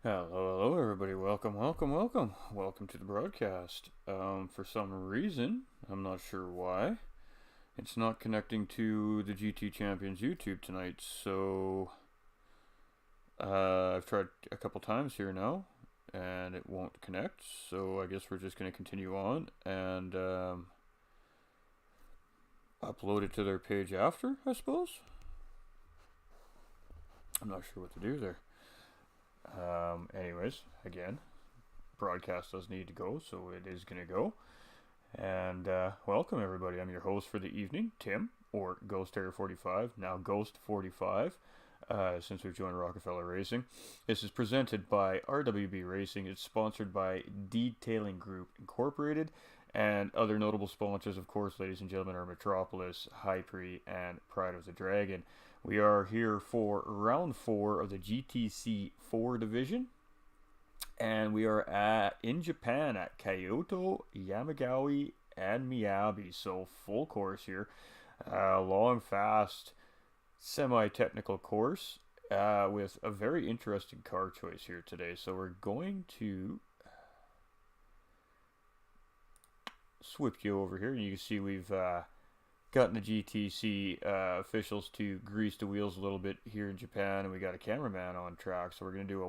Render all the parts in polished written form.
Hello, everybody. Welcome to the broadcast. For some reason, I'm not sure why, it's not connecting to the GT Champions YouTube tonight. So I've tried a couple times here now, and it won't connect. So I guess we're just going to continue on and upload it to their page after, I suppose. I'm not sure what to do there. Anyways, again, broadcast does need to go, so it is going to go. And welcome, everybody. I'm your host for the evening, Tim, or Ghost Terror 45, now Ghost 45, since we've joined Rockefeller Racing. This is presented by RWB Racing. It's sponsored by Detailing Group Incorporated, and other notable sponsors, of course, ladies and gentlemen, are Metropolis, Hypre, and Pride of the Dragon. We are here for round 4 of the GTC 4 division, and we are in Japan at Kyoto, Yamagiwa, and Myabi. So full course here, long, fast, semi-technical course with a very interesting car choice here today. So we're going to switch you over here, and you can see we've gotten the GTC officials to grease the wheels a little bit here in Japan, and we got a cameraman on track, so we're going to do a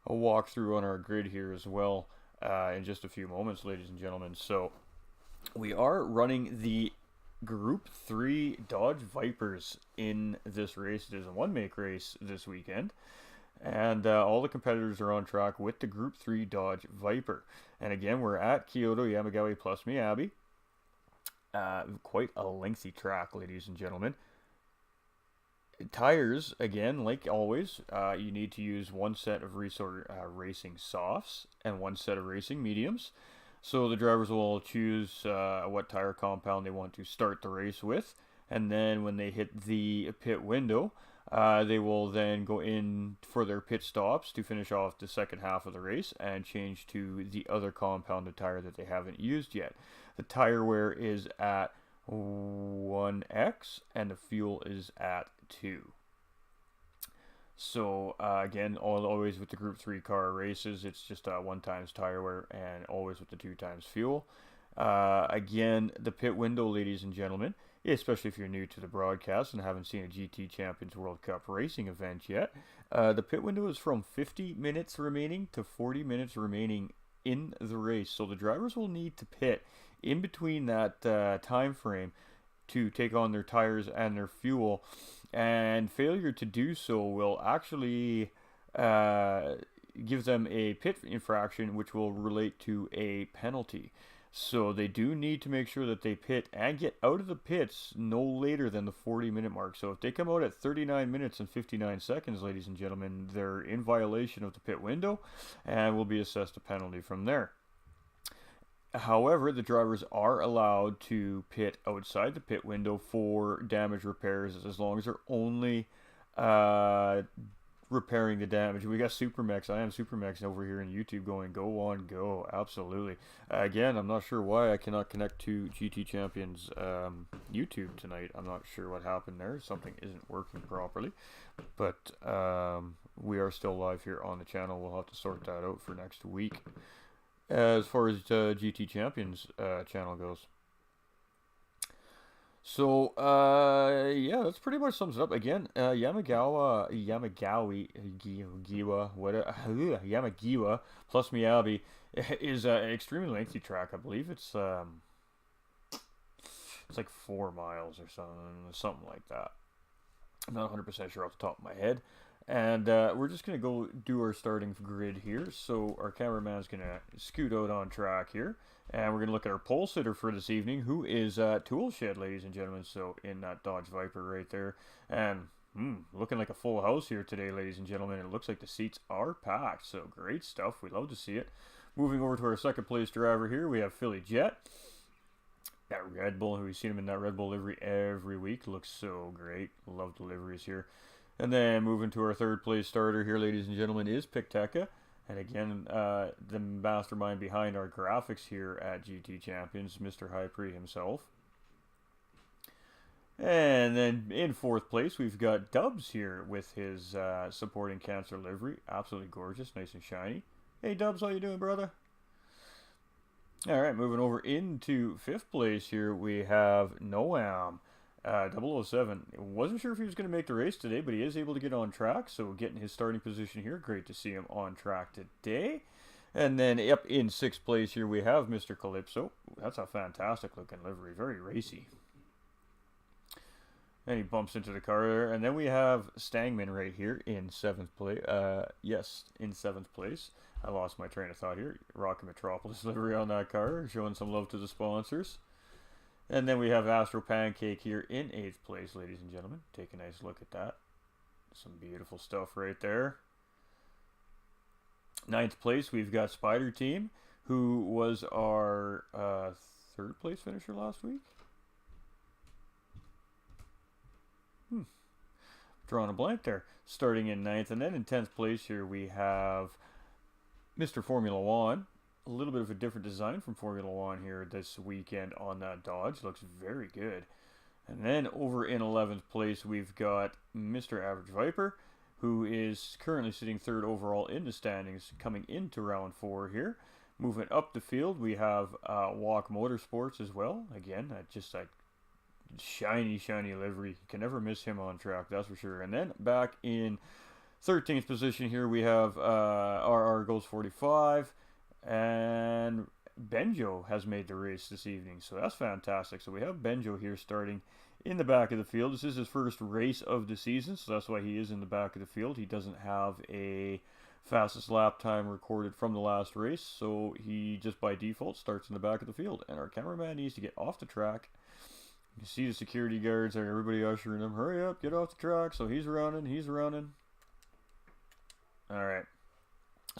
walkthrough on our grid here as well in just a few moments, ladies and gentlemen. So we are running the Group 3 Dodge Vipers in this race. It is a one-make race this weekend, and all the competitors are on track with the Group 3 Dodge Viper. And again, we're at Kyoto, Yamagiwa plus Myabi. Quite a lengthy track, ladies and gentlemen. Tires, again, like always, you need to use one set of racing softs and one set of racing mediums. So the drivers will choose what tire compound they want to start the race with, and then when they hit the pit window, they will then go in for their pit stops to finish off the second half of the race and change to the other compounded tire that they haven't used yet. The tire wear is at 1x and the fuel is at 2. So again, always with the Group 3 car races, it's just 1 times tire wear and always with the 2 times fuel. Again, the pit window, ladies and gentlemen, especially if you're new to the broadcast and haven't seen a GT Champions World Cup racing event yet, the pit window is from 50 minutes remaining to 40 minutes remaining in the race. So the drivers will need to pit in between that time frame to take on their tires and their fuel, and failure to do so will actually give them a pit infraction, which will relate to a penalty. So they do need to make sure that they pit and get out of the pits no later than the 40-minute mark. So if they come out at 39 minutes and 59 seconds, ladies and gentlemen, they're in violation of the pit window and will be assessed a penalty from there. However, the drivers are allowed to pit outside the pit window for damage repairs as long as they're only repairing the damage. We got Supermex. I am Supermex over here in YouTube going, go on, go. Absolutely. Again, I'm not sure why I cannot connect to GT Champions YouTube tonight. I'm not sure what happened there. Something isn't working properly. But we are still live here on the channel. We'll have to sort that out for next week. As far as GT Champions channel goes. So, yeah, that's pretty much sums it up. Again, Yamagiwa plus Myabi is an extremely lengthy track. I believe it's like 4 miles or something like that. I'm not 100% sure off the top of my head. And we're just going to go do our starting grid here. So our cameraman's going to scoot out on track here. And we're going to look at our pole sitter for this evening, who is Toolshed, ladies and gentlemen. So in that Dodge Viper right there. And looking like a full house here today, ladies and gentlemen. It looks like the seats are packed. So great stuff. We love to see it. Moving over to our second place driver here, we have Philly Jet. That Red Bull, who we've seen him in that Red Bull livery every week. Looks so great. Love the liveries here. And then moving to our third place starter here, ladies and gentlemen, is Picteca. And again, the mastermind behind our graphics here at GT Champions, Mr. Hypre himself. And then in 4th place, we've got Dubs here with his supporting Cancer livery. Absolutely gorgeous, nice and shiny. Hey Dubs, how you doing, brother? Alright, moving over into 5th place here, we have Noam. 007. Wasn't sure if he was going to make the race today, but he is able to get on track, so getting his starting position here. Great to see him on track today. And then up in 6th place here, we have Mr. Calypso. That's a fantastic looking livery, very racy. And he bumps into the car there. And then we have Stangman right here in 7th place. Yes, in 7th place. I lost my train of thought here. Rocket Metropolis livery on that car, showing some love to the sponsors. And then we have Astro Pancake here in 8th place, ladies and gentlemen. Take a nice look at that. Some beautiful stuff right there. 9th place, we've got Spider Team, who was our 3rd place finisher last week. Drawing a blank there. Starting in 9th. And then in 10th place here, we have Mr. Formula One. A little bit of a different design from Formula One here this weekend on that Dodge. Looks very good. And then over in 11th place, we've got Mr. Average Viper, who is currently sitting 3rd overall in the standings coming into round 4 here. Moving up the field, we have Walk Motorsports as well. Again, just a shiny livery. You can never miss him on track, that's for sure. And then back in 13th position here, we have RR Goes 45. And Benjo has made the race this evening, so that's fantastic. So we have Benjo here starting in the back of the field. This is his first race of the season, so that's why he is in the back of the field. He doesn't have a fastest lap time recorded from the last race, so he just by default starts in the back of the field. And our cameraman needs to get off the track. You see the security guards there, everybody ushering him. Hurry up, get off the track. So he's running. Alright.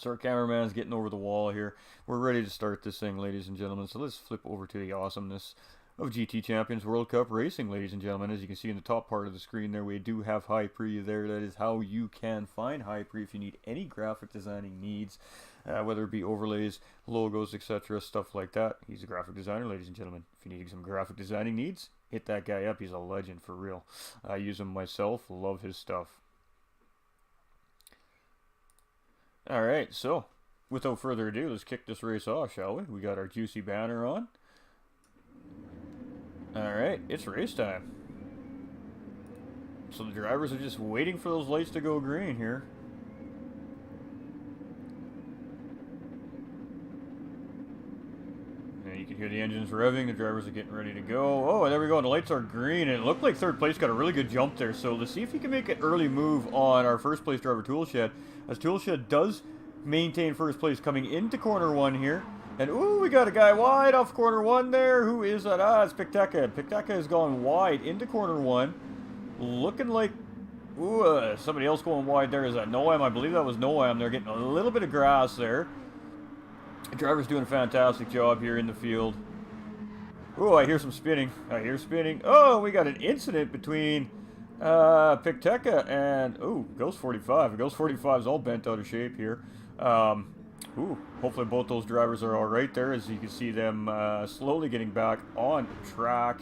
So our cameraman's getting over the wall here. We're ready to start this thing, ladies and gentlemen. So let's flip over to the awesomeness of GT Champions World Cup Racing, ladies and gentlemen. As you can see in the top part of the screen there, we do have High Pre there. That is how you can find High Pre if you need any graphic designing needs, whether it be overlays, logos, etc., stuff like that. He's a graphic designer, ladies and gentlemen. If you need some graphic designing needs, hit that guy up. He's a legend for real. I use him myself. Love his stuff. Alright, so without further ado, let's kick this race off, shall we? We got our juicy banner on. Alright, it's race time. So the drivers are just waiting for those lights to go green here. And you can hear the engines revving, the drivers are getting ready to go. Oh, there we go, and the lights are green, and it looked like 3rd place got a really good jump there. So let's see if he can make an early move on our 1st place driver, Toolshed. As Toolshed does maintain 1st place coming into corner 1 here. And ooh, we got a guy wide off corner 1 there. Who is that? Ah, it's Picteca. Picteca has gone wide into corner 1. Looking like, ooh, somebody else going wide there. Is that Noam? I believe that was Noam. They're getting a little bit of grass there. The driver's doing a fantastic job here in the field. Ooh, I hear some spinning. Oh, we got an incident between Picteca and Ghost 45. Ghost 45 is all bent out of shape here. Hopefully both those drivers are all right there, as you can see them slowly getting back on track.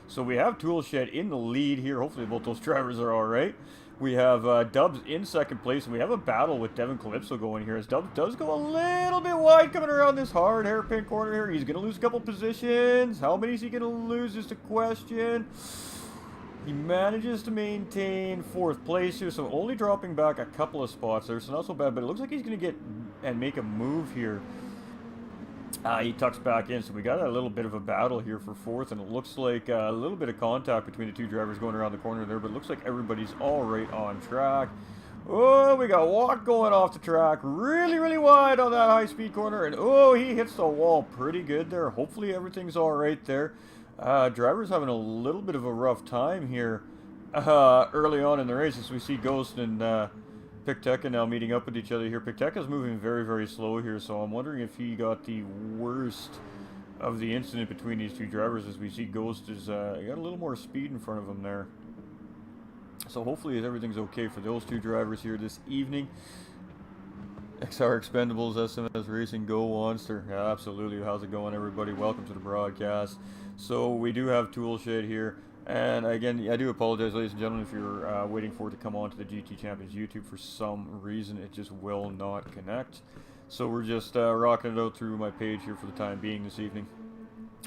So we have Toolshed in the lead here. Hopefully both those drivers are all right. We have Dubs in 2nd place, and we have a battle with Devin Calypso going here, as Dubs does go a little bit wide coming around this hard hairpin corner here. He's going to lose a couple positions. How many is he going to lose is the question. He manages to maintain 4th place here, so only dropping back a couple of spots there, so not so bad, but it looks like he's going to get and make a move here. He tucks back in, so we got a little bit of a battle here for 4th, and it looks like a little bit of contact between the 2 drivers going around the corner there, but it looks like everybody's all right on track. Oh, we got Walk going off the track really wide on that high-speed corner, and oh, he hits the wall pretty good there. Hopefully everything's all right there. Drivers having a little bit of a rough time here early on in the race, as we see Ghost and Picteca now meeting up with each other here. Picteca's moving very slow here, so I'm wondering if he got the worst of the incident between these 2 drivers, as we see Ghost is got a little more speed in front of him there. So hopefully everything's okay for those 2 drivers here this evening. XR Expendables, SMS Racing, Go Monster. Absolutely. How's it going, everybody? Welcome to the broadcast. So we do have Toolshed here. And again, I do apologize, ladies and gentlemen, if you're waiting for it to come onto the GT Champions YouTube. For some reason, it just will not connect. So we're just rocking it out through my page here for the time being this evening.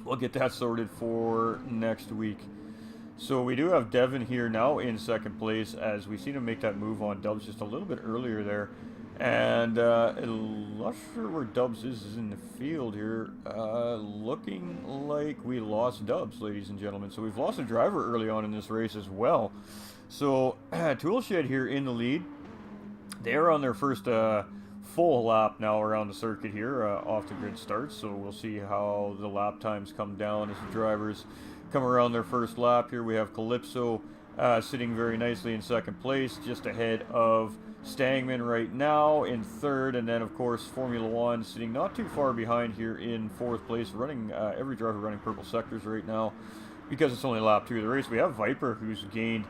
We'll get that sorted for next week. So we do have Devin here now in second place, as we seen him make that move on Dubs just a little bit earlier there. And not sure where Dubs is in the field here. Looking like we lost Dubs, ladies and gentlemen. So we've lost a driver early on in this race as well. So Toolshed here in the lead. They're on their first full lap now around the circuit here, off the grid starts. So we'll see how the lap times come down as the drivers come around their first lap here. We have Calypso sitting very nicely in second place, just ahead of Stangman right now in third, and then of course Formula One sitting not too far behind here in fourth place, running every driver running purple sectors right now because it's only lap 2 of the race. We have Viper, who's gained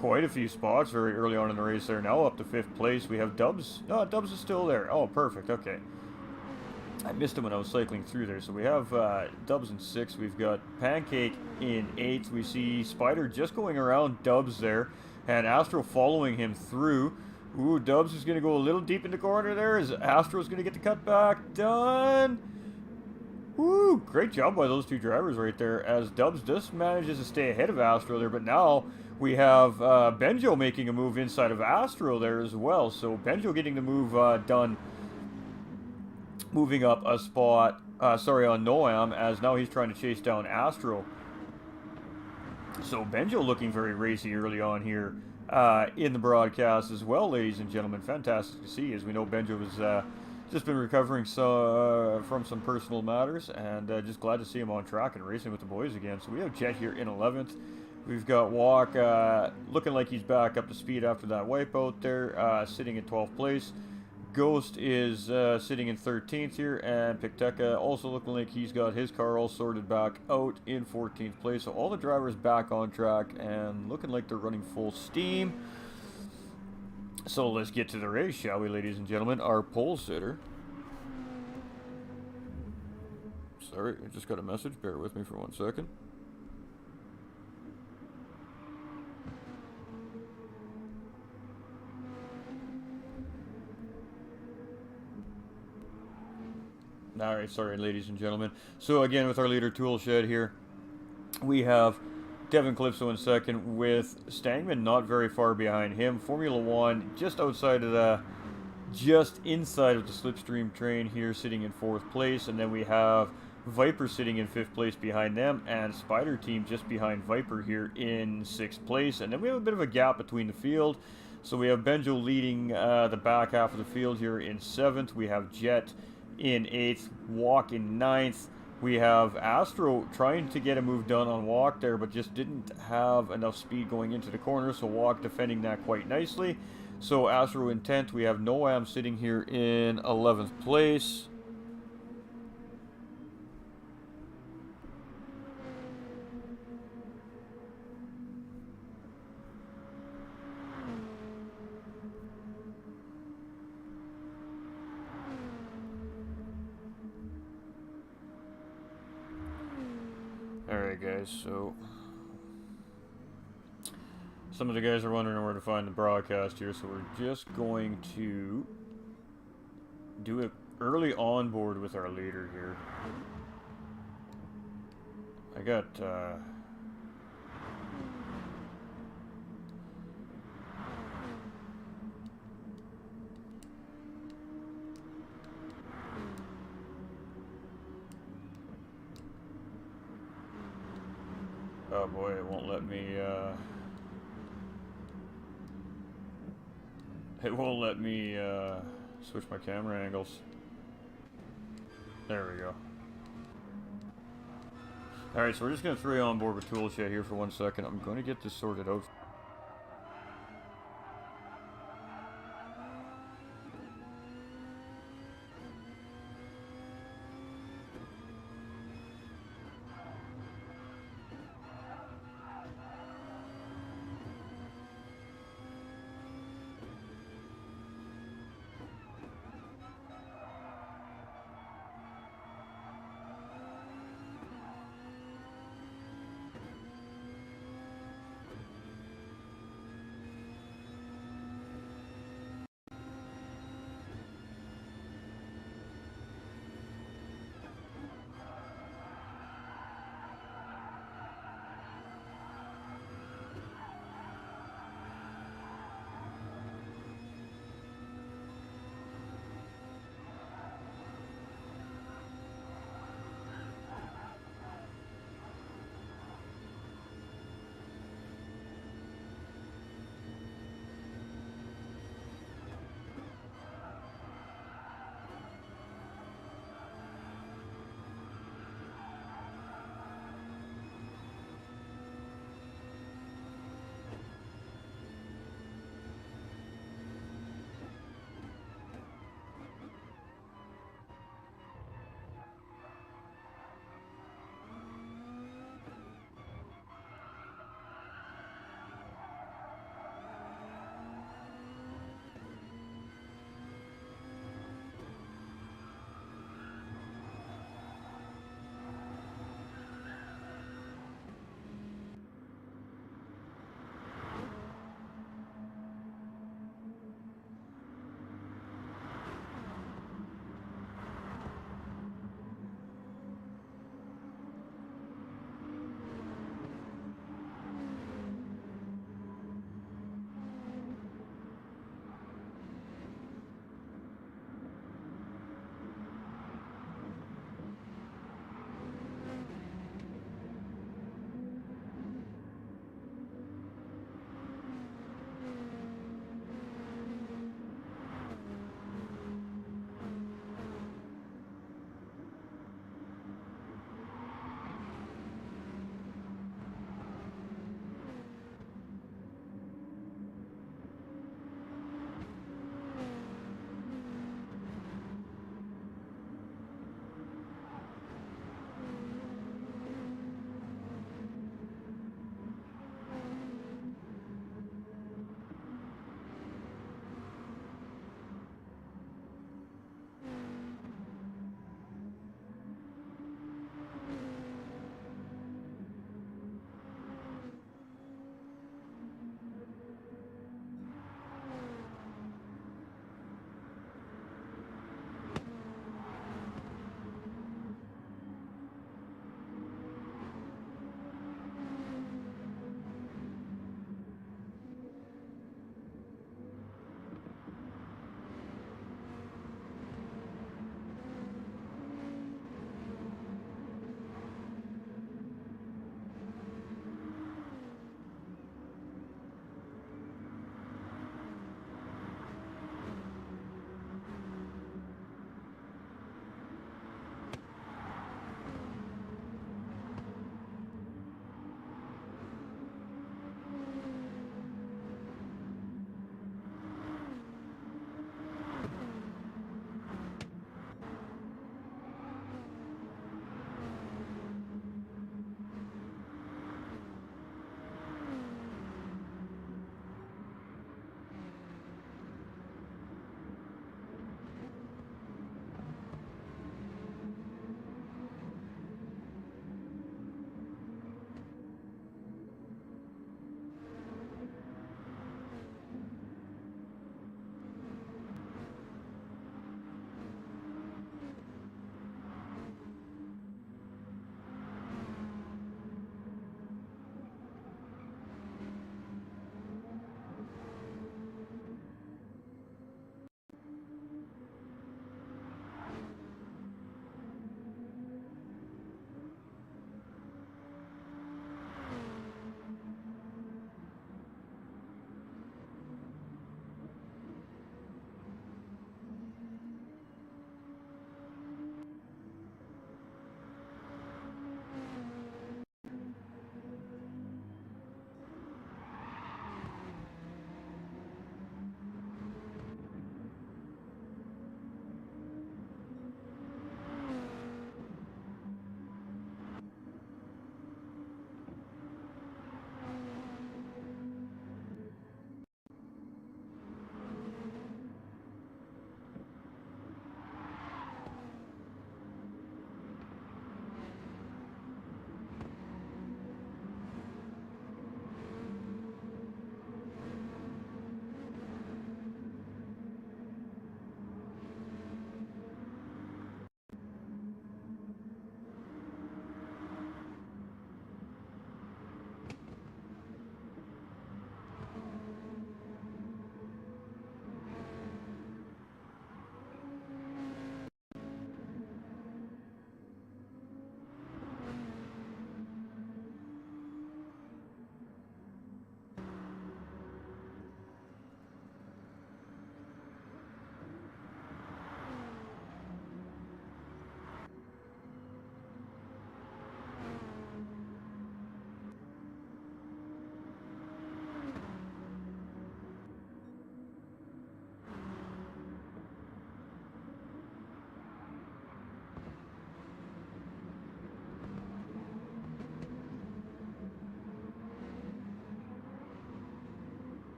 quite a few spots very early on in the race there, now up to 5th place. We have Dubs. No, Dubs is still there. Oh, perfect. Okay. I missed him when I was cycling through there. So we have Dubs in 6th. We've got Pancake in 8th. We see Spider just going around Dubs there, and Astro following him through. Ooh, Dubs is going to go a little deep in the corner there. As Astro's going to get the cutback done. Woo, great job by those two drivers right there, as Dubs just manages to stay ahead of Astro there. But now we have Benjo making a move inside of Astro there as well. So Benjo getting the move done, moving up a spot, on Noam, as now he's trying to chase down Astro. So Benjo looking very racy early on here in the broadcast as well, ladies and gentlemen. Fantastic to see, as we know Benjo has just been recovering from some personal matters, and just glad to see him on track and racing with the boys again. So we have Jet here in 11th. We've got Walk looking like he's back up to speed after that wipeout there, sitting in 12th place. Ghost is sitting in 13th here, and Picteca also looking like he's got his car all sorted back out in 14th place. So all the drivers back on track and looking like they're running full steam. So let's get to the race, shall we, ladies and gentlemen? Our pole sitter. Sorry, I just got a message. Bear with me for 1 second. Alright, sorry, ladies and gentlemen. So again, with our leader Toolshed here, we have Devin Calypso in second, with Stangman not very far behind him. Formula One just outside of the, just inside of the slipstream train here, sitting in 4th place. And then we have Viper sitting in 5th place behind them, and Spider Team just behind Viper here in 6th place. And then we have a bit of a gap between the field. So we have Benjo leading the back half of the field here in 7th. We have Jet in 8th, Walk in 9th. We have Astro trying to get a move done on Walk there, but just didn't have enough speed going into the corner, so Walk defending that quite nicely. So Astro in 10th. We have Noam sitting here in 11th place. Alright guys, so some of the guys are wondering where to find the broadcast here, so we're just going to do it early on board with our leader here. I got oh boy, it won't let me, switch my camera angles. There we go. Alright, so we're just going to throw you on board with Toolshed here for 1 second. I'm going to get this sorted out.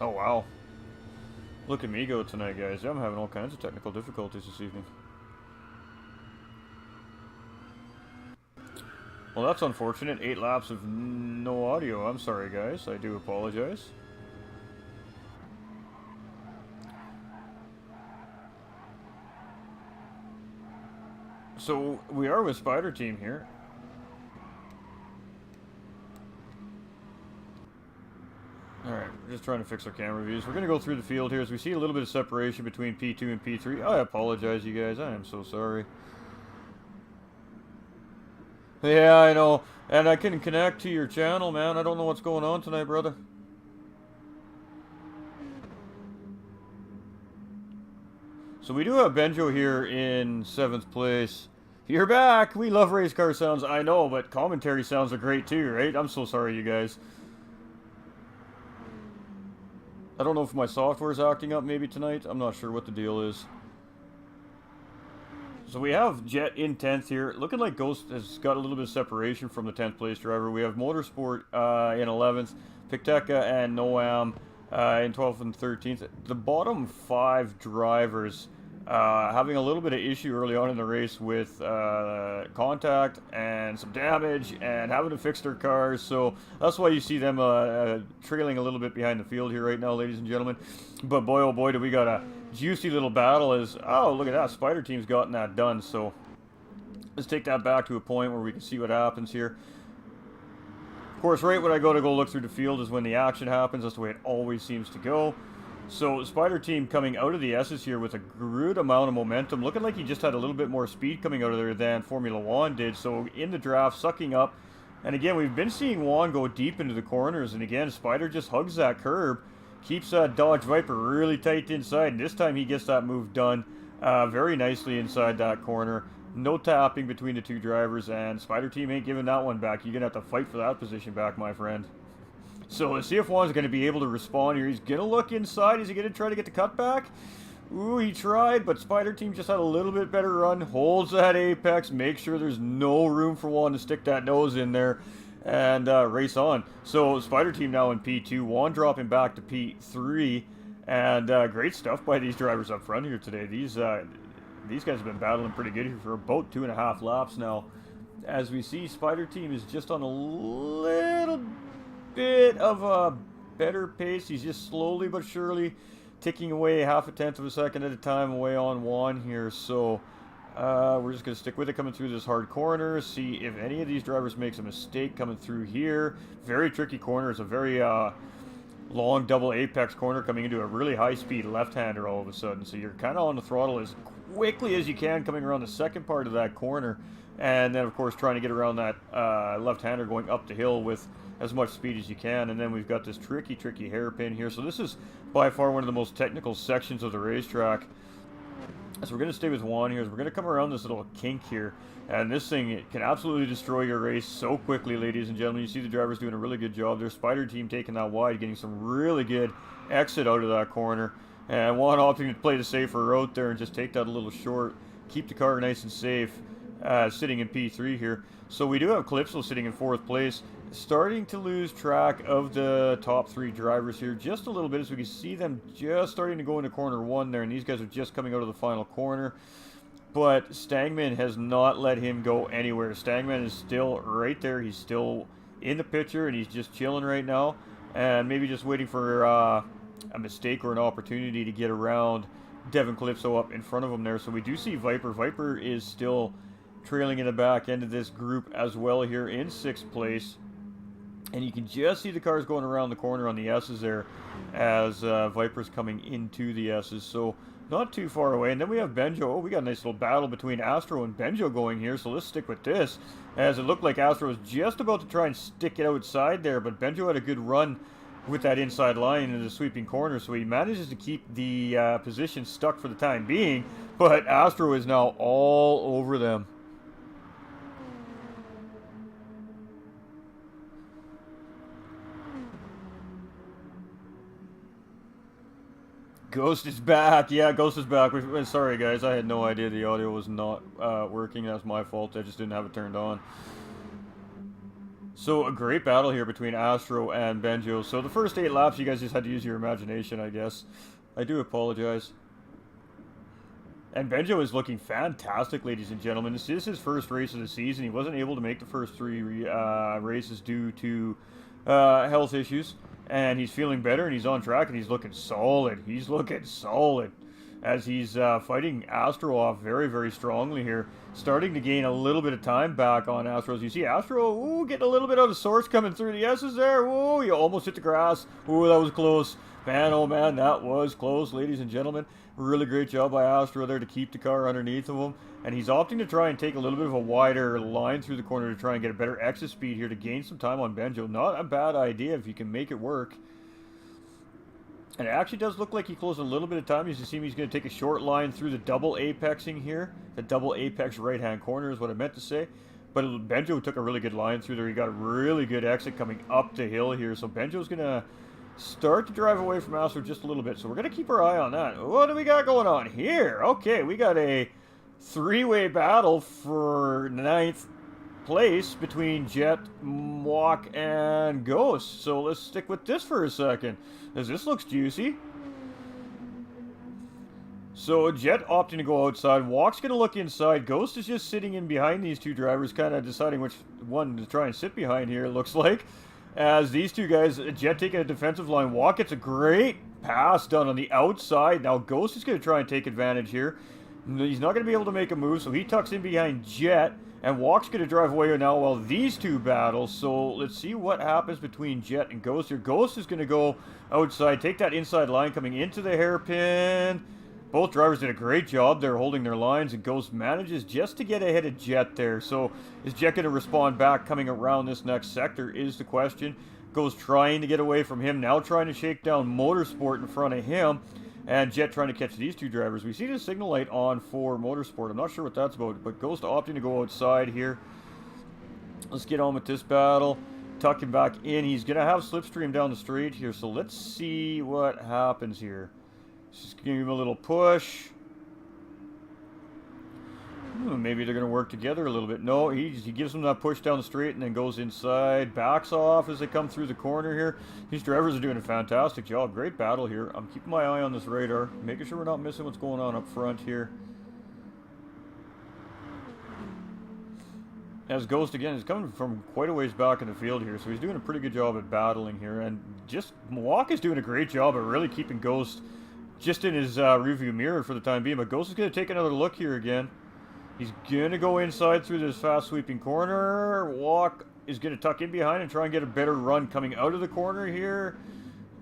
Oh, wow. Look at me go tonight, guys. I'm having all kinds of technical difficulties this evening. Well, that's unfortunate. 8 laps of no audio. I'm sorry, guys. I do apologize. So, we are with Spider Team here. Alright, we're just trying to fix our camera views. We're going to go through the field here as we see a little bit of separation between P2 and P3. I apologize, you guys. I am so sorry. Yeah, I know. And I couldn't connect to your channel, man. I don't know what's going on tonight, brother. So we do have Benjo here in 7th place. You're back! We love race car sounds, I know, but commentary sounds are great too, right? I'm so sorry, you guys. I don't know if my software's acting up maybe tonight. I'm not sure what the deal is. So we have Jet in 10th here. Looking like Ghost has got a little bit of separation from the 10th place driver. We have Motorsport in 11th. Picteca and Noam in 12th and 13th. The bottom 5 drivers having a little bit of issue early on in the race with contact and some damage and having to fix their cars. So that's why you see them trailing a little bit behind the field here right now, ladies and gentlemen. But boy, oh boy, do we got a juicy little battle as, oh, look at that, Spider Team's gotten that done. So let's take that back to a point where we can see what happens here. Of course, right when I go look through the field is when the action happens. That's the way it always seems to go. So Spider Team coming out of the S's here with a good amount of momentum. Looking like he just had a little bit more speed coming out of there than Formula One did. So in the draft, sucking up. And again, we've been seeing Juan go deep into the corners. And again, Spider just hugs that curb. Keeps that Dodge Viper really tight inside. And this time he gets that move done very nicely inside that corner. No tapping between the two drivers. And Spider Team ain't giving that one back. You're going to have to fight for that position back, my friend. So let's see if Juan's going to be able to respond here. He's going to look inside. Is he going to try to get the cutback? Ooh, he tried, but Spider Team just had a little bit better run. Holds that apex. Make sure there's no room for Juan to stick that nose in there. And race on. So Spider Team now in P2. Juan dropping back to P3. And great stuff by these drivers up front here today. These guys have been battling pretty good here for about 2.5 laps now. As we see, Spider Team is just on a little bit of a better pace. He's just slowly but surely ticking away 0.5 of a second at a time away on Juan here. So we're just going to stick with it coming through this hard corner. See if any of these drivers makes a mistake coming through here. Very tricky corner. It's a very long double apex corner coming into a really high speed left-hander all of a sudden. So you're kind of on the throttle as quickly as you can coming around the second part of that corner. And then, of course, trying to get around that left-hander going up the hill with as much speed as you can. And then we've got this tricky hairpin here. So this is by far one of the most technical sections of the racetrack. So we're going to stay with Juan here. We're going to come around this little kink here. And this thing, it can absolutely destroy your race so quickly, ladies and gentlemen. You see the drivers doing a really good job. Their Spider Team taking that wide, getting some really good exit out of that corner. And Juan opting to play the safer route there and just take that a little short. Keep the car nice and safe. Sitting in P3 here. So we do have Calypso sitting in 4th place. Starting to lose track of the top 3 drivers here just a little bit as we can see them just starting to go into corner 1 there, and these guys are just coming out of the final corner. But Stangman has not let him go anywhere. Stangman is still right there. He's still in the picture and he's just chilling right now and maybe just waiting for a mistake or an opportunity to get around Devin Calypso up in front of him there. So we do see Viper. Viper is still trailing in the back end of this group as well here in 6th place. And you can just see the cars going around the corner on the S's there as Viper's coming into the S's. So not too far away. And then we have Benjo. Oh, we got a nice little battle between Astro and Benjo going here. So let's stick with this. As it looked like Astro was just about to try and stick it outside there. But Benjo had a good run with that inside line into the sweeping corner. So he manages to keep the position stuck for the time being. But Astro is now all over them. Ghost is back. Yeah, Ghost is back. Sorry, guys. I had no idea the audio was not working. That's my fault. I just didn't have it turned on. So a great battle here between Astro and Benjo. So the first 8 laps, you guys just had to use your imagination, I guess. I do apologize. And Benjo is looking fantastic, ladies and gentlemen. This is his first race of the season. He wasn't able to make the first 3 races due to health issues. And he's feeling better, and he's on track, and he's looking solid. He's looking solid as he's fighting Astro off very, very strongly here. Starting to gain a little bit of time back on Astro. As you see Astro, ooh, getting a little bit out of sorts coming through the S's there. Ooh, you almost hit the grass. Ooh, that was close. Man, oh man, that was close, ladies and gentlemen. Really great job by Astro there to keep the car underneath of him. And he's opting to try and take a little bit of a wider line through the corner to try and get a better exit speed here to gain some time on Benjo. Not a bad idea if you can make it work. And it actually does look like he closed a little bit of time. As you see, he's going to take a short line through the double apexing here. The double apex right-hand corner is what I meant to say. But Benjo took a really good line through there. He got a really good exit coming up the hill here. So Benjo's going to start to drive away from Astro just a little bit. So we're going to keep our eye on that. What do we got going on here? Okay, we got a 3-way battle for 9th place between Jet, Walk, and Ghost. So let's stick with this for a second, as this looks juicy. So Jet opting to go outside. Walk's going to look inside. Ghost is just sitting in behind these 2 drivers, kind of deciding which one to try and sit behind here, it looks like. As these 2 guys, Jet taking a defensive line. Walk gets a great pass done on the outside. Now Ghost is going to try and take advantage here. He's not going to be able to make a move, so he tucks in behind Jet. And Walk's going to drive away now while these 2 battle. So let's see what happens between Jet and Ghost here. Ghost is going to go outside, take that inside line coming into the hairpin. Both drivers did a great job there holding their lines, and Ghost manages just to get ahead of Jet there. So is Jet going to respond back coming around this next sector is the question. Ghost trying to get away from him, now trying to shake down Motorsport in front of him. And Jet trying to catch these 2 drivers. We see the signal light on for Motorsport. I'm not sure what that's about, but Ghost opting to go outside here. Let's get on with this battle. Tuck him back in. He's going to have Slipstream down the straight here, so let's see what happens here. Just give him a little push. Maybe they're going to work together a little bit. No, he gives them that push down the straight and then goes inside. Backs off as they come through the corner here. These drivers are doing a fantastic job. Great battle here. I'm keeping my eye on this radar, making sure we're not missing what's going on up front here. As Ghost, again, is coming from quite a ways back in the field here, so he's doing a pretty good job at battling here. And just Milwaukee is doing a great job at really keeping Ghost just in his rearview mirror for the time being. But Ghost is going to take another look here again. He's going to go inside through this fast sweeping corner. Walk is going to tuck in behind and try and get a better run coming out of the corner here.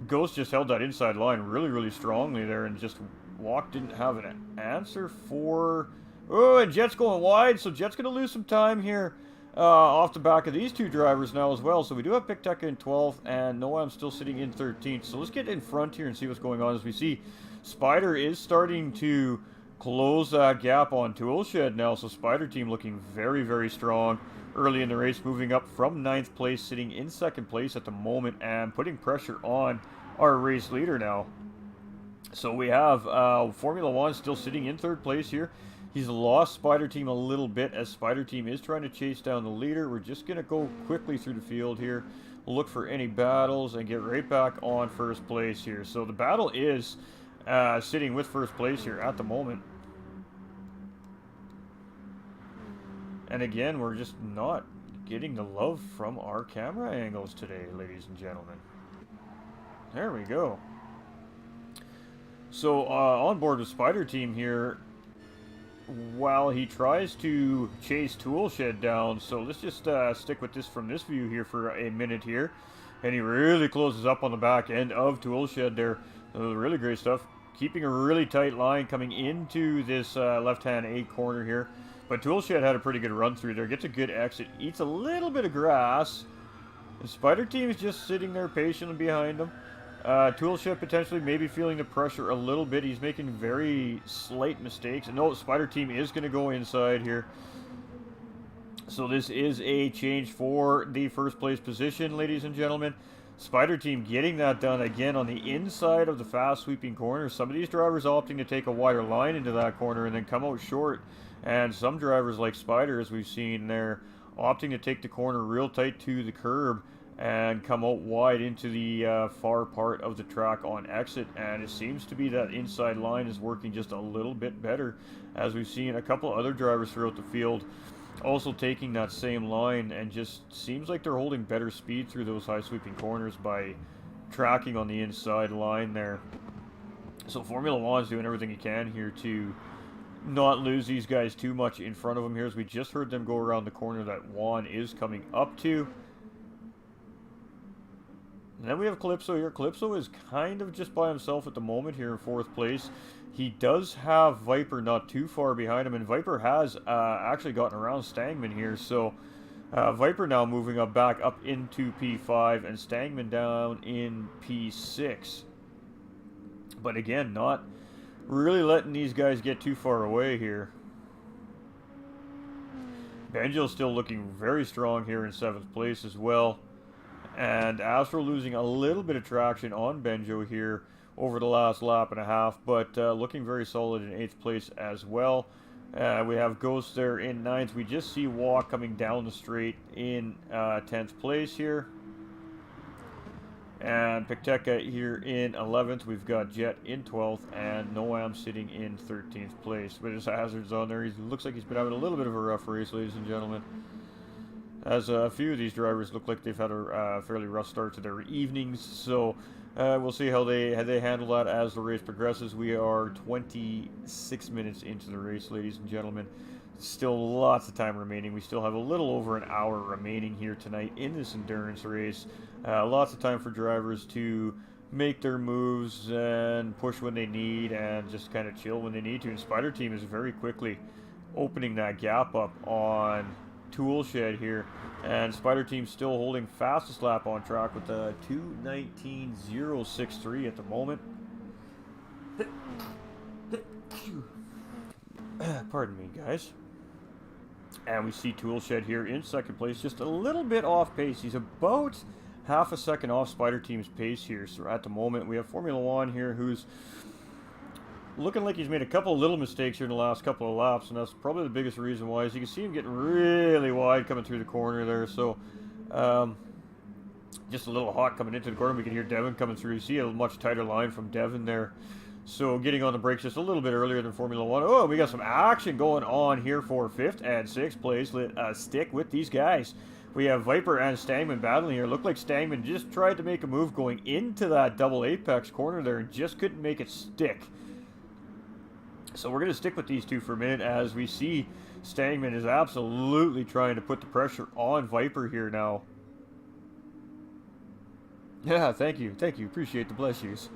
Ghost just held that inside line really, really strongly there, and just Walk didn't have an answer for... Oh, and Jet's going wide, so Jet's going to lose some time here off the back of these 2 drivers now as well. So we do have Picteka in 12th, and Noam still sitting in 13th. So let's get in front here and see what's going on. As we see, Spider is starting to close that gap on Toolshed now, so Spider team looking very, very strong early in the race, moving up from 9th place, sitting in 2nd place at the moment, and putting pressure on our race leader now. So we have Formula 1 still sitting in 3rd place here. He's lost Spider team a little bit as Spider team is trying to chase down the leader. We're just going to go quickly through the field here, look for any battles, and get right back on 1st place here. So the battle is sitting with 1st place here at the moment. And again, we're just not getting the love from our camera angles today, ladies and gentlemen. There we go. So on board with Spider team here, while he tries to chase Toolshed down. So let's just stick with this from this view here for a minute here. And he really closes up on the back end of Toolshed there. Really great stuff. Keeping a really tight line coming into this left-hand A corner here. But Toolshed had a pretty good run through there. Gets a good exit. Eats a little bit of grass. The Spider team is just sitting there patiently behind him. Toolshed potentially maybe feeling the pressure a little bit. He's making very slight mistakes. And no, Spider team is going to go inside here. So this is a change for the 1st place position, ladies and gentlemen. Spider team getting that done again on the inside of the fast sweeping corner. Some of these drivers opting to take a wider line into that corner and then come out short. And some drivers like Spider, as we've seen there, opting to take the corner real tight to the curb and come out wide into the far part of the track on exit. And it seems to be that inside line is working just a little bit better, as we've seen a couple other drivers throughout the field also taking that same line, and just seems like they're holding better speed through those high sweeping corners by tracking on the inside line there. So Formula One's doing everything he can here to not lose these guys too much in front of him here, as we just heard them go around the corner that Juan is coming up to. And then we have Calypso here. Calypso is kind of just by himself at the moment here in 4th place. He does have Viper not too far behind him, and Viper has actually gotten around Stangman here. So Viper now moving back up into P5, and Stangman down in P6. But again, not really letting these guys get too far away here. Benjo's still looking very strong here in 7th place as well. And Astro losing a little bit of traction on Benjo here over the last lap and a half, but looking very solid in 8th place as well. We have Ghost there in 9th. We just see Walk coming down the straight in 10th place here. And Picteca here in 11th. We've got Jet in 12th, and Noam sitting in 13th place. With his hazards on there, he looks like he's been having a little bit of a rough race, ladies and gentlemen, as a few of these drivers look like they've had a fairly rough start to their evenings. So we'll see how they handle that as the race progresses. We are 26 minutes into the race, ladies and gentlemen. Still lots of time remaining. We still have a little over an hour remaining here tonight in this endurance race. Lots of time for drivers to make their moves and push when they need, and just kind of chill when they need to. And Spider Team is very quickly opening that gap up on Toolshed here, and Spider Team still holding fastest lap on track with a 2:19.063 at the moment. Pardon me, guys. And we see Toolshed here in 2nd place, just a little bit off pace. He's about half a second off Spider Team's pace here. So at the moment, we have Formula One here, who's looking like he's made a couple of little mistakes here in the last couple of laps, and that's probably the biggest reason why. As you can see him getting really wide coming through the corner there. So just a little hot coming into the corner. We can hear Devin coming through. You see a much tighter line from Devin there. So getting on the brakes just a little bit earlier than Formula One. Oh, we got some action going on here for 5th and 6th place. Let's stick with these guys. We have Viper and Stangman battling here. Looked like Stangman just tried to make a move going into that double apex corner there and just couldn't make it stick. So we're going to stick with these two for a minute, as we see Stangman is absolutely trying to put the pressure on Viper here now. Yeah, thank you. Appreciate the bless yous.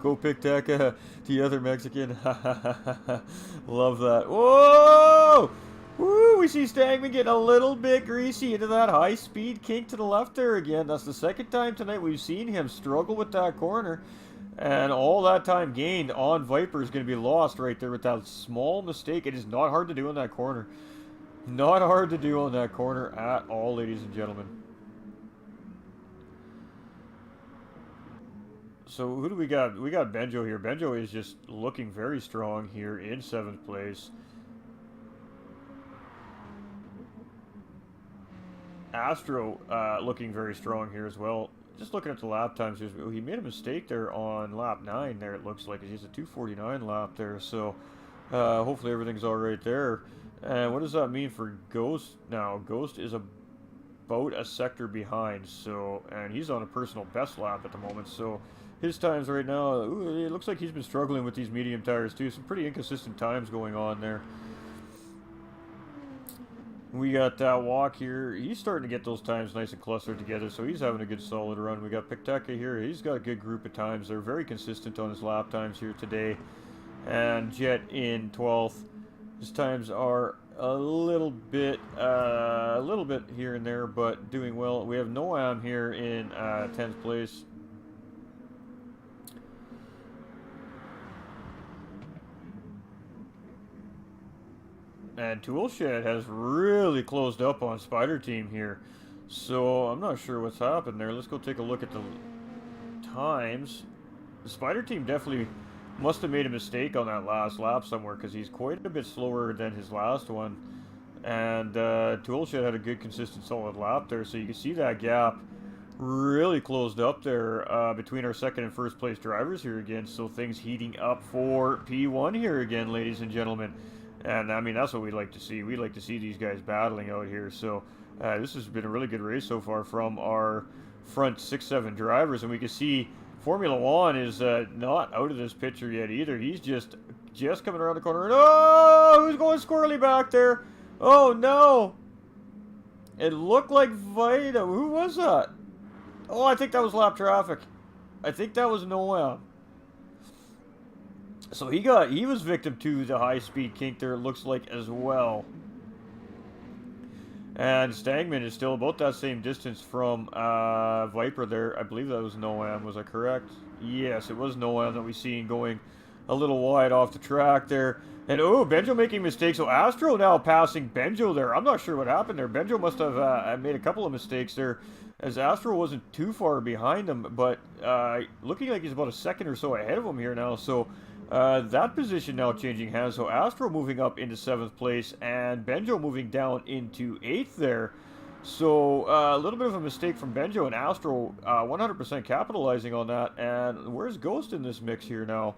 Go Picteca, the other Mexican. Love that. Whoa! Woo! We see Stangman getting a little bit greasy into that high-speed kink to the left there again. That's the second time tonight we've seen him struggle with that corner. And all that time gained on Viper is going to be lost right there with that small mistake. It is not hard to do on that corner. Not hard to do on that corner at all, ladies and gentlemen. So who do we got? We got Benjo here. Benjo is just looking very strong here in 7th place. Astro looking very strong here as well. Just looking at the lap times, he made a mistake there on lap 9 there, it looks like. He's a 2:49 lap there, so hopefully everything's all right there. And what does that mean for Ghost now? Ghost is about a sector behind, so, and he's on a personal best lap at the moment, so his times right now, it looks like he's been struggling with these medium tires too. Some pretty inconsistent times going on there. We got Walk here. He's starting to get those times nice and clustered together, so he's having a good solid run. We got Picteca here. He's got a good group of times. They're very consistent on his lap times here today. And Jet in 12th. His times are a little bit here and there, but doing well. We have Noam here in 10th place. And Toolshed has really closed up on Spider Team here. So I'm not sure what's happened there. Let's go take a look at the times. The Spider Team definitely must have made a mistake on that last lap somewhere, because he's quite a bit slower than his last one. And Toolshed had a good, consistent, solid lap there. So you can see that gap really closed up there between our second and first place drivers here again. So things heating up for P1 here again, ladies and gentlemen. And I mean, that's what we like to see. We like to see these guys battling out here. So this has been a really good race so far from our front 6-7 drivers. And we can see Formula One is not out of this picture yet either. He's just coming around the corner. And oh, who's going squirrely back there? Oh no! It looked like Vita. Who was that? Oh, I think that was lap traffic. I think that was Noam. So he was victim to the high-speed kink there, it looks like, as well. And Stangman is still about that same distance from Viper there. I believe that was Noam, was I correct? Yes, it was Noam that we seen going a little wide off the track there. And oh, Benjo making mistakes. So Astro now passing Benjo there. I'm not sure what happened there. Benjo must have made a couple of mistakes there, as Astro wasn't too far behind him, but looking like he's about a second or so ahead of him here now. So that position now changing hands. So Astro moving up into 7th place and Benjo moving down into 8th there. So a little bit of a mistake from Benjo, and Astro 100% capitalizing on that. And where's Ghost in this mix here now?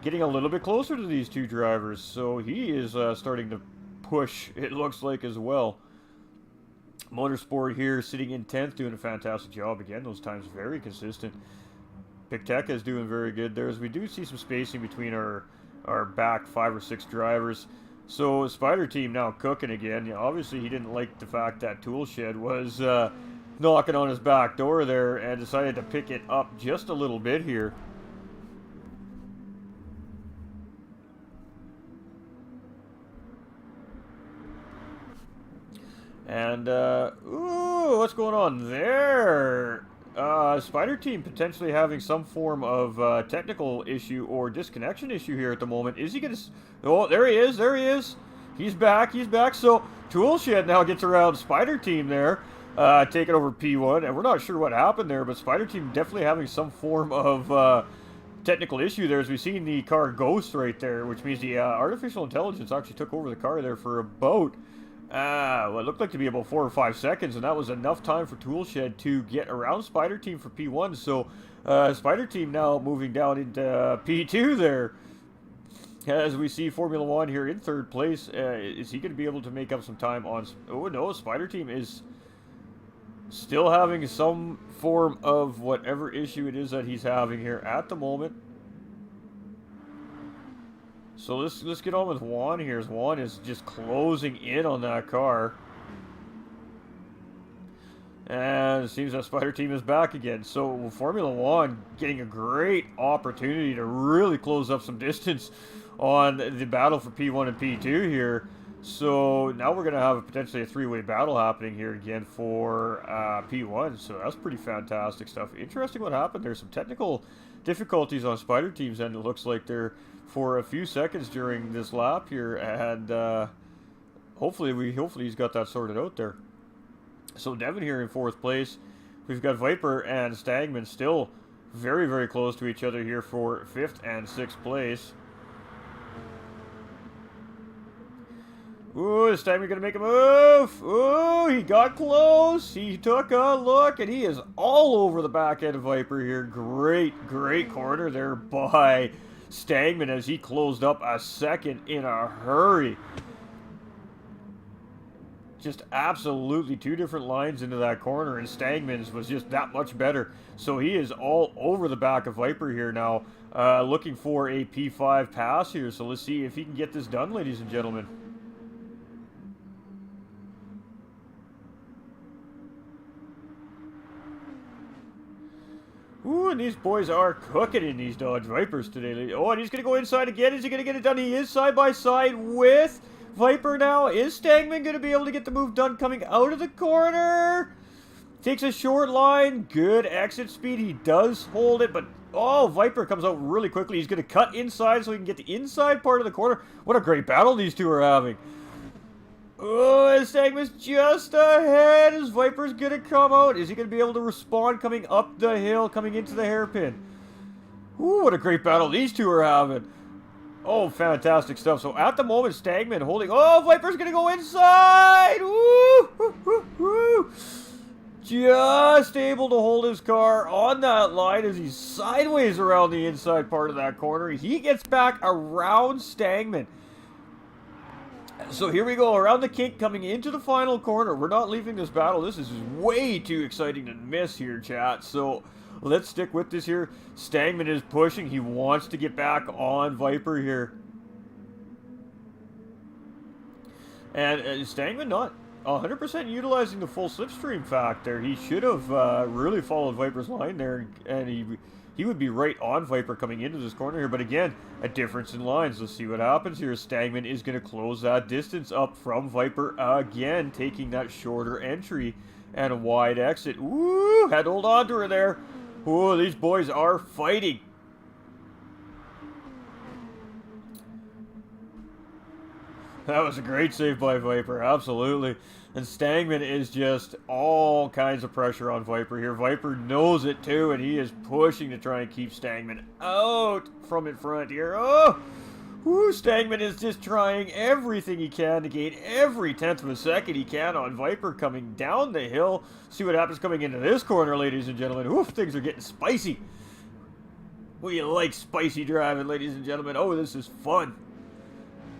Getting a little bit closer to these two drivers. So he is starting to push, it looks like, as well. Motorsport here sitting in 10th, doing a fantastic job. Again, those times very consistent. Picteca is doing very good there, as we do see some spacing between our back 5 or 6 drivers. So Spider Team now cooking again. You know, obviously he didn't like the fact that Toolshed was knocking on his back door there, and decided to pick it up just a little bit here. And, ooh, what's going on there? Spider Team potentially having some form of technical issue or disconnection issue here at the moment. Is he going to... Oh, there he is, there he is. He's back. So Toolshed now gets around Spider Team there, taking over P1. And we're not sure what happened there, but Spider Team definitely having some form of technical issue there, as we've seen the car ghost right there, which means the artificial intelligence actually took over the car there for about... well, it looked like to be about 4 or 5 seconds, and that was enough time for Toolshed to get around Spider Team for P1. So, Spider Team now moving down into P2 there. As we see Formula One here in 3rd place. Is he going to be able to make up some time on... Oh, no, Spider Team is still having some form of whatever issue it is that he's having here at the moment. So let's get on with Juan here, as Juan is just closing in on that car. And it seems that Spider Team is back again. So Formula One getting a great opportunity to really close up some distance on the battle for P1 and P2 here. So now we're going to have potentially a 3-way battle happening here again for P1. So that's pretty fantastic stuff. Interesting what happened. There's some technical difficulties on Spider Team's end, it looks like, they're for a few seconds during this lap here, and hopefully he's got that sorted out there. So Devin here in 4th place. We've got Viper and Stagman still very, very close to each other here for 5th and 6th place. Ooh, is Stagman going to make a move? Ooh, he got close. He took a look, and he is all over the back end of Viper here. Great corner there by Stagman as he closed up a second in a hurry. Just absolutely 2 different lines into that corner, and Stagman's was just that much better. So he is all over the back of Viper here now, looking for a P5 pass here. So let's see if he can get this done, ladies and gentlemen. Ooh, and these boys are cooking in these Dodge Vipers today. Oh, and he's going to go inside again. Is he going to get it done? He is side by side with Viper now. Is Stagman going to be able to get the move done coming out of the corner? Takes a short line. Good exit speed. He does hold it, but oh, Viper comes out really quickly. He's going to cut inside so he can get the inside part of the corner. What a great battle these two are having. Oh, Stagman's just ahead. Is Viper's going to come out? Is he going to be able to respond coming up the hill, coming into the hairpin? Ooh, what a great battle these two are having. Oh, fantastic stuff. So at the moment, Stagman holding... Oh, Viper's going to go inside! Woo! Woo, woo, woo! Just able to hold his car on that line as he's sideways around the inside part of that corner. He gets back around Stagman. So here we go, around the kink, coming into the final corner. We're not leaving this battle. This is way too exciting to miss here, chat. So let's stick with this here. Stagman is pushing. He wants to get back on Viper here. And Stagman not 100% utilizing the full slipstream factor. He should have really followed Viper's line there, and he would be right on Viper coming into this corner here. But again, a difference in lines. Let's see what happens here. Stagman is going to close that distance up from Viper again, taking that shorter entry and a wide exit. Ooh, had to hold on to her there. Ooh, these boys are fighting. That was a great save by Viper, absolutely. And Stagman is just all kinds of pressure on Viper here. Viper knows it too, and he is pushing to try and keep Stagman out from in front here. Oh! Woo, Stagman is just trying everything he can to gain every tenth of a second he can on Viper coming down the hill. See what happens coming into this corner, ladies and gentlemen. Oof, things are getting spicy. We like spicy driving, ladies and gentlemen. Oh, this is fun.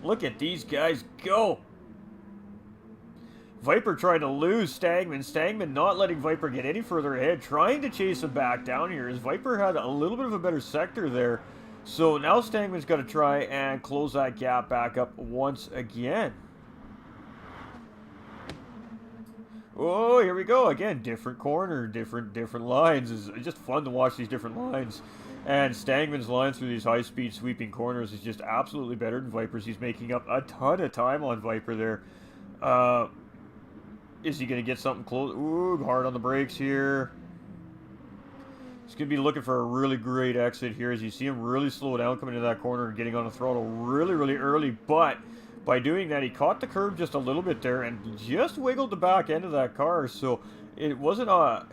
Look at these guys go. Viper trying to lose Stagman. Stagman not letting Viper get any further ahead. Trying to chase him back down here as Viper had a little bit of a better sector there. So now Stagman's got to try and close that gap back up once again. Oh, here we go. Again, different corner, different lines. It's just fun to watch these different lines. And Stagman's line through these high-speed sweeping corners is just absolutely better than Viper's. He's making up a ton of time on Viper there. Is he going to get something close? Ooh, hard on the brakes here. He's going to be looking for a really great exit here as you see him really slow down coming into that corner and getting on the throttle really early. But by doing that, he caught the curb just a little bit there and just wiggled the back end of that car. So it wasn't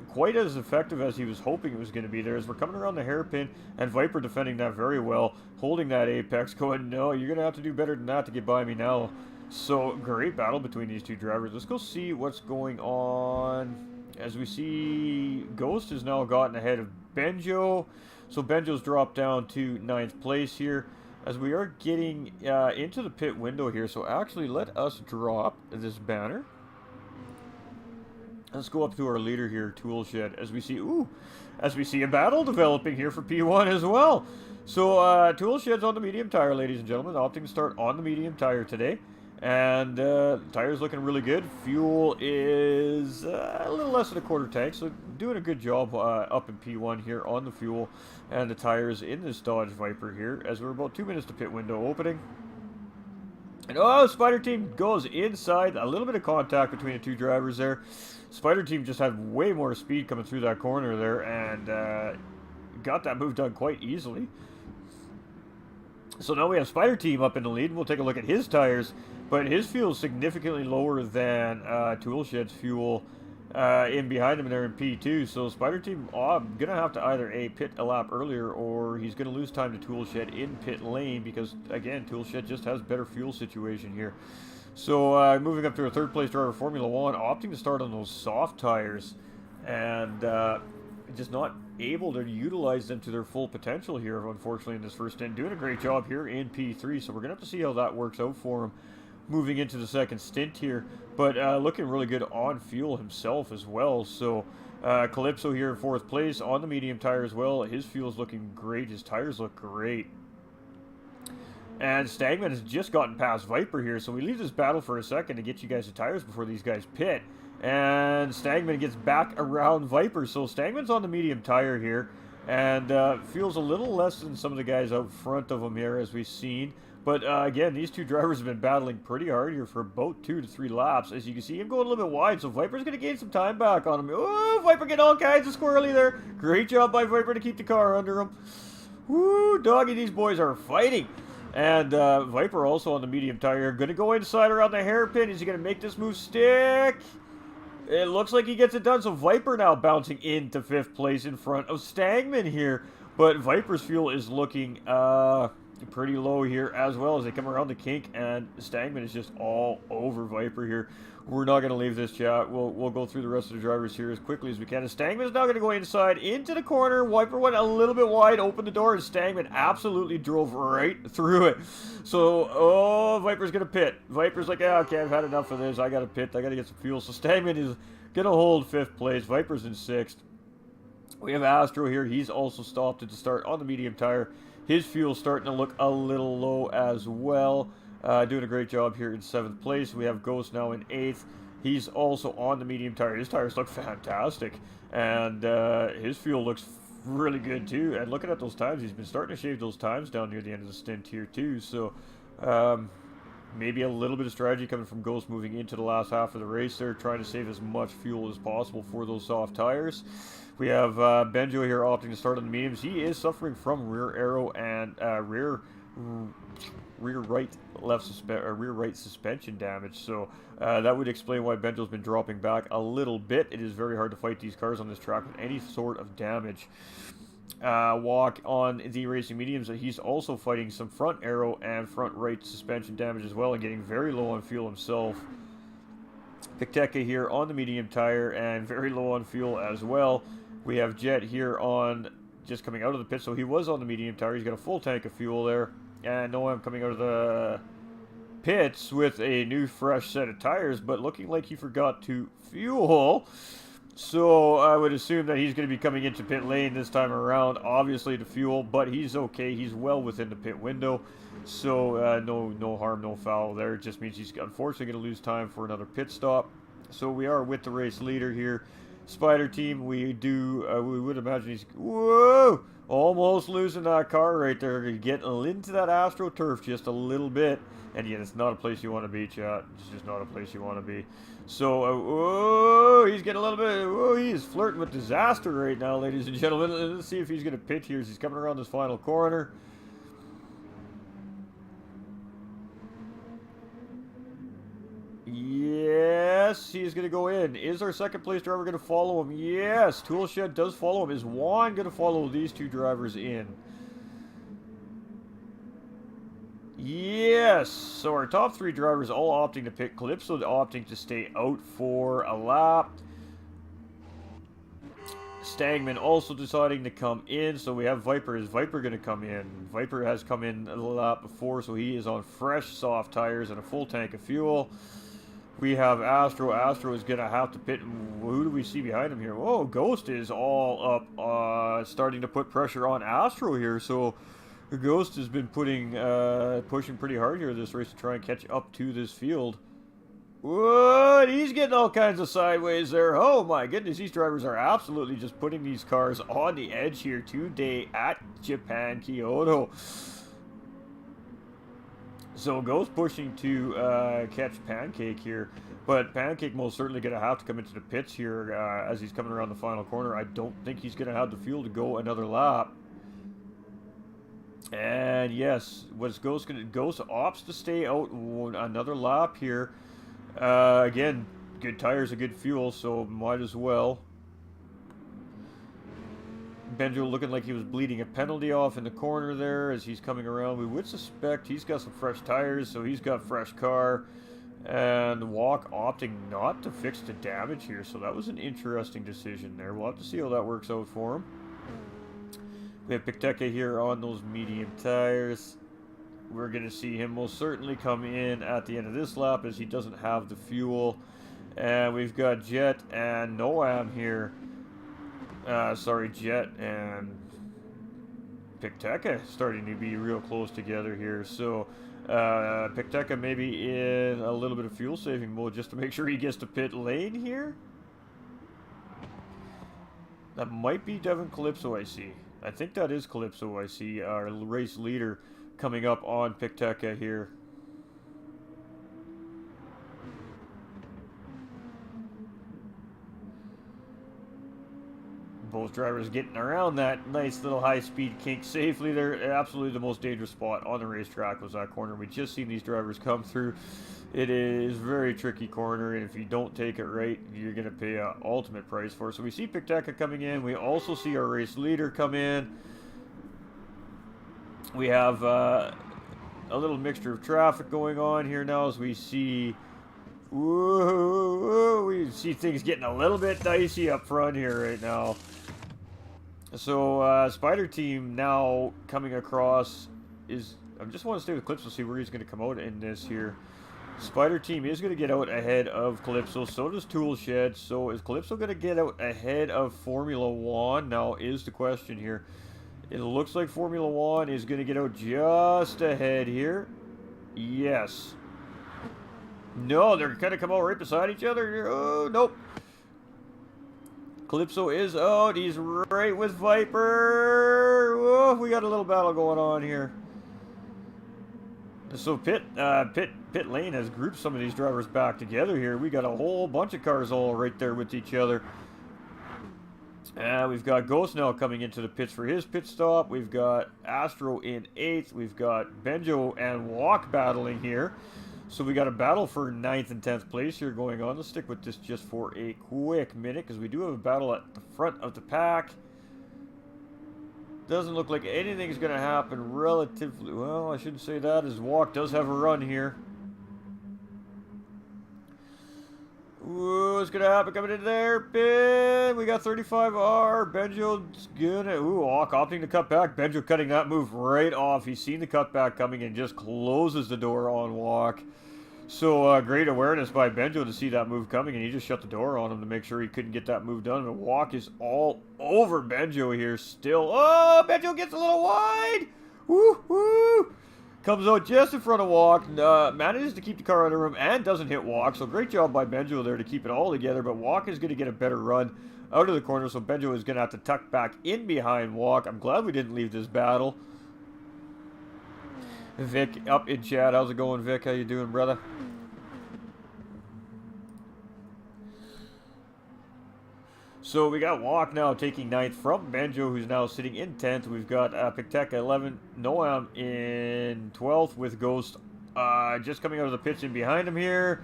quite as effective as he was hoping it was going to be there. As we're coming around the hairpin, and Viper defending that very well, holding that apex, going, no, you're going to have to do better than that to get by me now. So, great battle between these two drivers. Let's go see what's going on. As we see, Ghost has now gotten ahead of Benjo. So, Benjo's dropped down to 9th place here. As we are getting into the pit window here. So, actually, let us drop this banner. Let's go up to our leader here, Toolshed, as we see a battle developing here for P1 as well. So, Toolshed's on the medium tire, ladies and gentlemen, opting to start on the medium tire today. And tire's looking really good. Fuel is a little less than a quarter tank, so doing a good job up in P1 here on the fuel and the tires in this Dodge Viper here, as we're about 2 minutes to pit window opening. And oh, Spider Team goes inside. A little bit of contact between the two drivers there. Spider Team just had way more speed coming through that corner there and got that move done quite easily. So now we have Spider Team up in the lead. We'll take a look at his tires, but his fuel is significantly lower than Toolshed's fuel in behind him there in P2. So Spider Team going to have to either A, pit a lap earlier, or he's going to lose time to Toolshed in pit lane because, again, Toolshed just has better fuel situation here. So moving up to a 3rd place driver, Formula 1, opting to start on those soft tires and just not able to utilize them to their full potential here, unfortunately, in this first stint. Doing a great job here in P3, so we're going to have to see how that works out for him moving into the second stint here. But looking really good on fuel himself as well. So Calypso here in 4th place on the medium tire as well. His fuel's looking great. His tires look great. And Stagman has just gotten past Viper here, so we leave this battle for a second to get you guys the tires before these guys pit. And Stagman gets back around Viper, so Stagman's on the medium tire here, and feels a little less than some of the guys out front of him here, as we've seen. But again, these two drivers have been battling pretty hard here for about 2 to 3 laps. As you can see, him going a little bit wide, so Viper's going to gain some time back on him. Oh, Viper getting all kinds of squirrely there. Great job by Viper to keep the car under him. Woo, doggy, these boys are fighting. And Viper also on the medium tire. Going to go inside around the hairpin. Is he going to make this move stick? It looks like he gets it done. So Viper now bouncing into 5th place in front of Stagman here. But Viper's fuel is looking pretty low here as well as they come around the kink, and Stagman is just all over Viper here. We're not going to leave this chat. We'll go through the rest of the drivers here as quickly as we can. And Stagman is now going to go inside into the corner. Viper went a little bit wide, opened the door, and Stagman absolutely drove right through it. So, oh, Viper's going to pit. Viper's like, yeah, okay, I've had enough of this. I got to pit. I got to get some fuel. So Stagman is going to hold 5th place. Viper's in 6th. We have Astro here. He's also stopped at the start on the medium tire. His fuel's starting to look a little low as well. Doing a great job here in 7th place. We have Ghost now in 8th. He's also on the medium tire. His tires look fantastic. And his fuel looks really good too. And looking at those times, he's been starting to shave those times down near the end of the stint here too. So maybe a little bit of strategy coming from Ghost moving into the last half of the race there, trying to save as much fuel as possible for those soft tires. We have Benjo here opting to start on the mediums. He is suffering from rear aero and rear right suspension damage, so that would explain why Benjo's been dropping back a little bit. It is very hard to fight these cars on this track with any sort of damage. Walk on the racing mediums, he's also fighting some front aero and front right suspension damage as well, and getting very low on fuel himself. Pikteka here on the medium tire and very low on fuel as well. We have Jet here on just coming out of the pit, so he was on the medium tire. He's got a full tank of fuel there. And Noam coming out of the pits with a new fresh set of tires, but looking like he forgot to fuel. So I would assume that he's going to be coming into pit lane this time around, obviously to fuel, but he's okay. He's well within the pit window. So no harm, no foul there. It just means he's unfortunately going to lose time for another pit stop. So we are with the race leader here. Spider team, we would imagine he's, whoa, almost losing that car right there. Getting into that AstroTurf just a little bit. And yet it's not a place you want to be, chat. It's just not a place you want to be. So, oh, he's getting a little bit, oh, he is flirting with disaster right now, ladies and gentlemen. Let's see if he's going to pit here as he's coming around this final corner. Yes, he's going to go in. Is our second place driver going to follow him? Yes, Toolshed does follow him. Is Juan going to follow these two drivers in? Yes, so our top 3 drivers all opting to pit. Calypso opting to stay out for a lap. Stagman also deciding to come in. So we have Viper. Is Viper going to come in? Viper has come in a lap before, so he is on fresh soft tires and a full tank of fuel. We have Astro. Astro is going to have to pit. Who do we see behind him here? Oh, Ghost is all up, starting to put pressure on Astro here. So Ghost has been pushing pretty hard here this race to try and catch up to this field. What? He's getting all kinds of sideways there. Oh my goodness, these drivers are absolutely just putting these cars on the edge here today at Japan Kyoto. So Ghost pushing to catch Pancake here, but Pancake most certainly going to have to come into the pits here as he's coming around the final corner. I don't think he's going to have the fuel to go another lap. And yes, what's Ghost going to? Ghost opts to stay out another lap here. Again, good tires and good fuel, so might as well. Benjo looking like he was bleeding a penalty off in the corner there as he's coming around. We would suspect he's got some fresh tires, so he's got fresh car. And Walk opting not to fix the damage here, so that was an interesting decision there. We'll have to see how that works out for him. We have Pikteka here on those medium tires. We're going to see him most certainly come in at the end of this lap as he doesn't have the fuel. And we've got Jet and Noam here. Jet and Pikteka starting to be real close together here. So Pikteka maybe in a little bit of fuel saving mode just to make sure he gets to pit lane here. That might be Devin Calypso, I see. I think that is Calypso, I see. Our race leader coming up on Pikteka here. Both drivers getting around that nice little high-speed kink safely. They're absolutely the most dangerous spot on the racetrack was that corner. We just seen these drivers come through. It is a very tricky corner, and if you don't take it right, you're going to pay an ultimate price for it. So we see Pikteka coming in. We also see our race leader come in. We have a little mixture of traffic going on here now as we see. Whoa, we see things getting a little bit dicey up front here right now. So Spider Team now coming across is. I just want to stay with Calypso, see where he's going to come out in this here. Spider Team is going to get out ahead of Calypso. So does Tool Shed. So is Calypso going to get out ahead of Formula One? Now is the question here. It looks like Formula One is going to get out just ahead here. Yes. No, they're going to come out right beside each other. Oh, nope. Calypso is out. He's right with Viper. Oh, we got a little battle going on here. So pit lane has grouped some of these drivers back together here. We got a whole bunch of cars all right there with each other. We've got Ghost now coming into the pits for his pit stop. We've got Astro in 8th. We've got Benjo and Walk battling here. So we got a battle for 9th and 10th place here going on. Let's stick with this just for a quick minute because we do have a battle at the front of the pack. Doesn't look like anything's going to happen relatively... Well, I shouldn't say that as Walk does have a run here. Ooh, what's going to happen coming in there? Pin! We got 35R. Benjo's gonna... Ooh, Walk opting to cut back. Benjo cutting that move right off. He's seen the cutback coming and just closes the door on Walk. So, great awareness by Benjo to see that move coming, and he just shut the door on him to make sure he couldn't get that move done. And Walk is all over Benjo here still. Oh, Benjo gets a little wide! Woo-hoo! Comes out just in front of Walk, manages to keep the car under him, and doesn't hit Walk. So, great job by Benjo there to keep it all together, but Walk is going to get a better run out of the corner, so Benjo is going to have to tuck back in behind Walk. I'm glad we didn't leave this battle. Vic up in chat. How's it going, Vic? How you doing, brother? So we got Walk now taking 9th from Benjo, who's now sitting in 10th. We've got Pictec 11, Noam in 12th with Ghost just coming out of the pits in behind him here.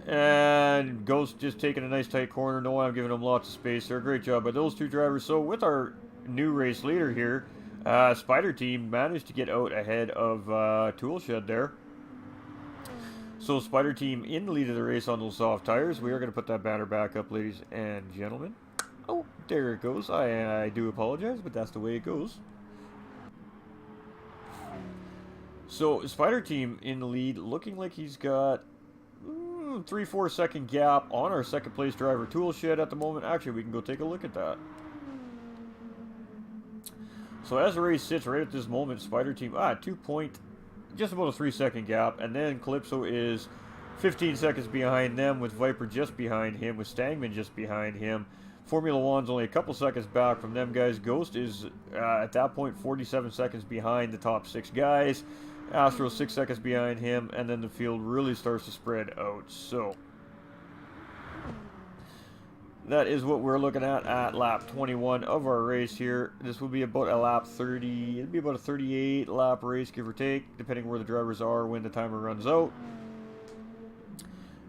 And Ghost just taking a nice tight corner. Noam giving him lots of space there. Great job by those two drivers. So with our new race leader here, Spider Team managed to get out ahead of Toolshed there. So Spider Team in the lead of the race on those soft tires. We are going to put that banner back up, ladies and gentlemen. Oh, there it goes. I do apologize, but that's the way it goes. So Spider Team in the lead, looking like he's got 3-4 second gap on our second place driver Toolshed at the moment. Actually, we can go take a look at that. So as the race sits right at this moment, Spider Team, just about a 3 second gap, and then Calypso is 15 seconds behind them with Viper just behind him, with Stangman just behind him. Formula One's only a couple seconds back from them guys. Ghost is at that point 47 seconds behind the top 6 guys. Astro 6 seconds behind him, and then the field really starts to spread out. So that is what we're looking at lap 21 of our race here. This will be about a lap 30. It'll be about a 38 lap race, give or take, depending where the drivers are when the timer runs out.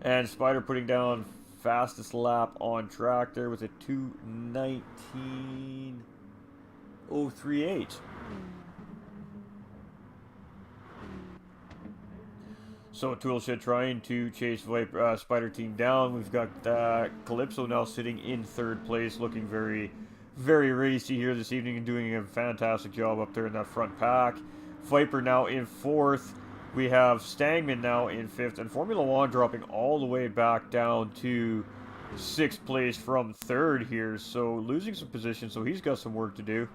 And Spider putting down fastest lap on track there with a 2:19.038. So Toolshed trying to chase Viper, Spider Team down. We've got Calypso now sitting in 3rd place, looking very, very racy here this evening and doing a fantastic job up there in that front pack. Viper now in 4th. We have Stangman now in 5th, and Formula One dropping all the way back down to 6th place from 3rd here. So losing some position, so he's got some work to do.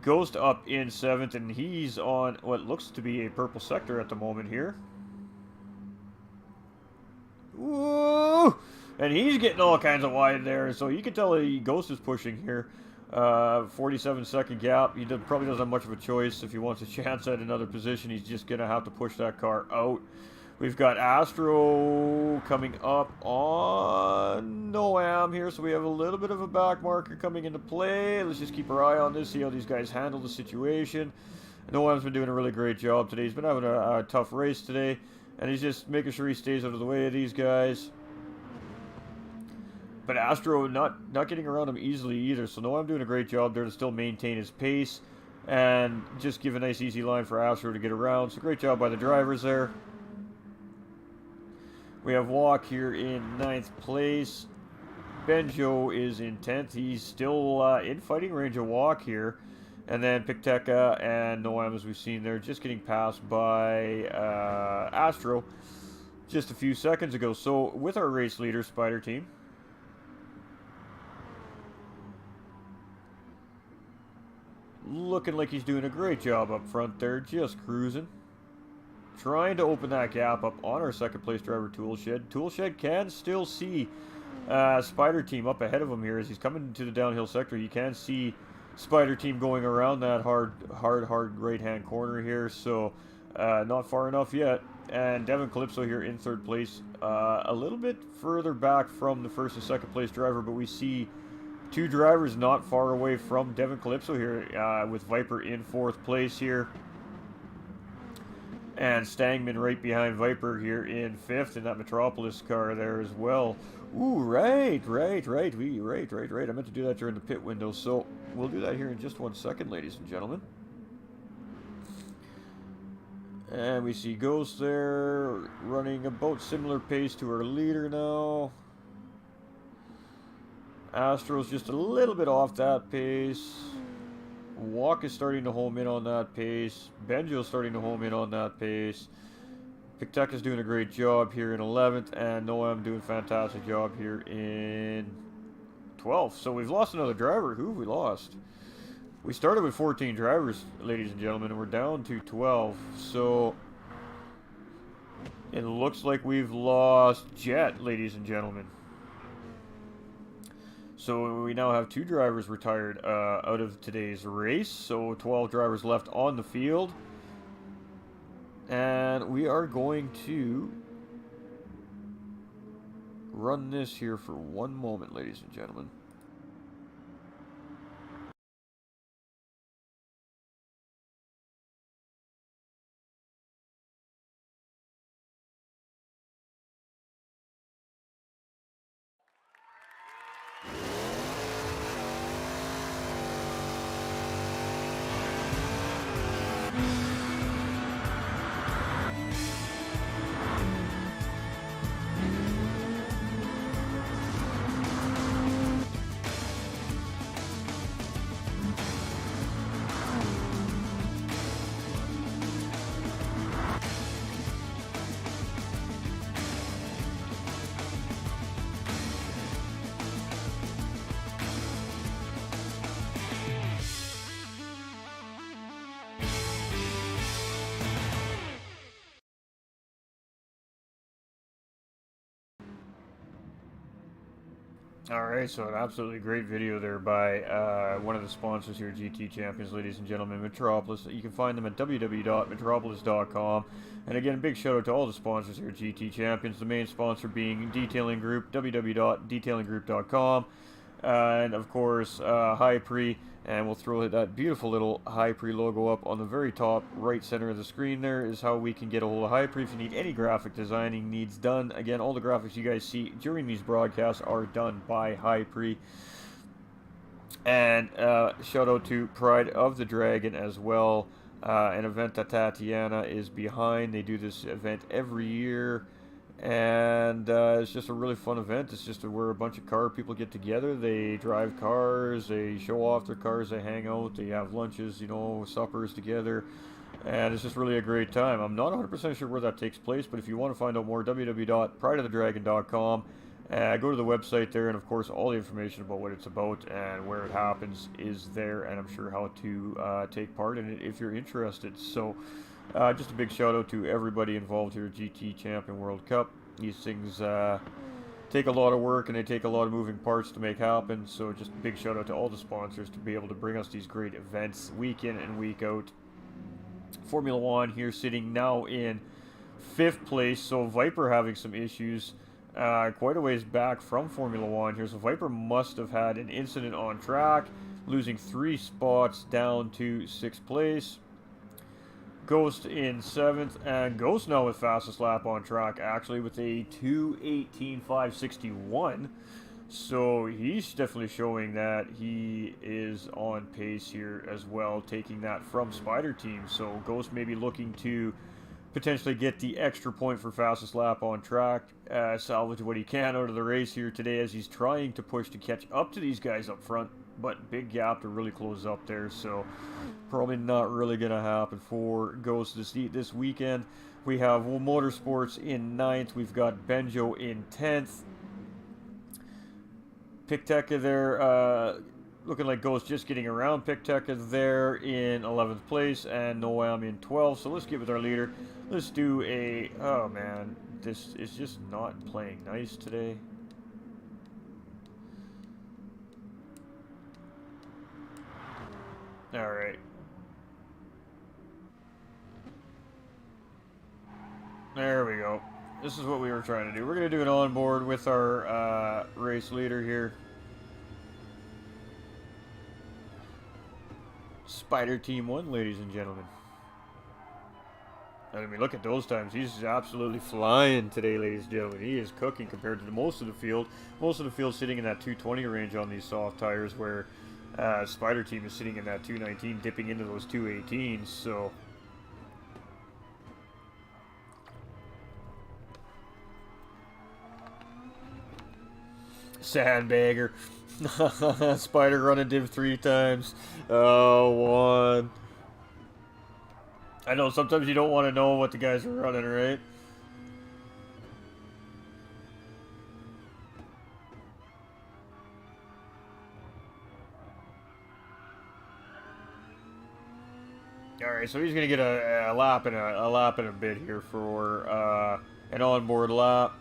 Ghost up in 7th, and he's on what looks to be a purple sector at the moment here. Woo! And he's getting all kinds of wide there, so you can tell Ghost is pushing here. 47 second gap. He probably doesn't have much of a choice. If he wants a chance at another position, he's just going to have to push that car out. We've got Astro coming up on Noam here, so we have a little bit of a back marker coming into play. Let's just keep our eye on this, see how these guys handle the situation. Noam's been doing a really great job today. He's been having a tough race today, and he's just making sure he stays out of the way of these guys. But Astro not getting around him easily either, so Noam doing a great job there to still maintain his pace. and just give a nice easy line for Astro to get around. So great job by the drivers there. We have Walk here in 9th place. Benjo is in 10th. He's still in fighting range of Walk here. And then Picteca and Noam, as we've seen there, just getting passed by Astro just a few seconds ago. So with our race leader, Spider Team, looking like he's doing a great job up front there, just cruising. Trying to open that gap up on our second place driver, Toolshed. Toolshed can still see Spider Team up ahead of him here as he's coming into the downhill sector. You can see Spider Team going around that hard right-hand corner here, so not far enough yet. And Devin Calypso here in 3rd place, a little bit further back from the 1st and 2nd place driver, but we see 2 drivers not far away from Devin Calypso here, with Viper in 4th place here. And Stangman right behind Viper here in 5th in that Metropolis car there as well. Ooh, right. I meant to do that during the pit window, so we'll do that here in just 1 second, ladies and gentlemen. And we see Ghost there, running about similar pace to our leader now. Astro's just a little bit off that pace. Walk is starting to home in on that pace. Benjo's starting to home in on that pace. Picteca's doing a great job here in 11th, and Noam doing a fantastic job here in 12th. So we've lost another driver. Who have we lost? We started with 14 drivers, ladies and gentlemen, and we're down to 12. So it looks like we've lost Jet, ladies and gentlemen. So we now have 2 drivers retired out of today's race. So 12 drivers left on the field. And we are going to run this here for 1 moment, ladies and gentlemen. Alright, so an absolutely great video there by one of the sponsors here, GT Champions, ladies and gentlemen, Metropolis. You can find them at www.metropolis.com. And again, big shout out to all the sponsors here at GT Champions, the main sponsor being Detailing Group, www.detailinggroup.com. And of course, Hi-Pre, and we'll throw that beautiful little Hi-Pre logo up on the very top right center of the screen. There is how we can get a hold of Hi-Pre if you need any graphic designing needs done. Again, all the graphics you guys see during these broadcasts are done by Hi-Pre. And shout out to Pride of the Dragon as well, an event that Tatiana is behind. They do this event every year. And it's just a really fun event. It's just where a bunch of car people get together. They drive cars, they show off their cars, they hang out, they have lunches, you know, suppers together. And it's just really a great time. I'm not 100% sure where that takes place, but if you want to find out more, www.prideofthedragon.com. Go to the website there, and of course all the information about what it's about and where it happens is there, and I'm sure how to take part in it if you're interested. So just a big shout out to everybody involved here at GT Champion World Cup. These things take a lot of work and they take a lot of moving parts to make happen, so just a big shout out to all the sponsors to be able to bring us these great events week in and week out. Formula One here sitting now in 5th place, so Viper having some issues quite a ways back from Formula One here, so Viper must have had an incident on track, losing 3 spots down to 6th place. Ghost in 7th, and Ghost now with fastest lap on track, actually, with a 2:18.561. So he's definitely showing that he is on pace here as well, taking that from Spider Team. So Ghost may be looking to potentially get the extra point for fastest lap on track, salvage what he can out of the race here today as he's trying to push to catch up to these guys up front. But big gap to really close up there, so probably not really going to happen for Ghost this weekend. We have Motorsports in 9th. We've got Benjo in 10th. Picteka there, looking like Ghost just getting around. Picteka there in 11th place, and Noam in 12th. So let's get with our leader. Let's do a... Oh, man. This is just not playing nice today. Alright. There we go. This is what we were trying to do. We're going to do an onboard with our race leader here. Spider Team 1, ladies and gentlemen. I mean, look at those times. He's absolutely flying today, ladies and gentlemen. He is cooking compared to most of the field. Most of the field sitting in that 220 range on these soft tires, where Spider Team is sitting in that 219, dipping into those 218s. So... Sandbagger. Spider running div 3 times. Oh, one. I know sometimes you don't want to know what the guys are running, right? Alright, so he's gonna get a lap and a bit here for an onboard lap.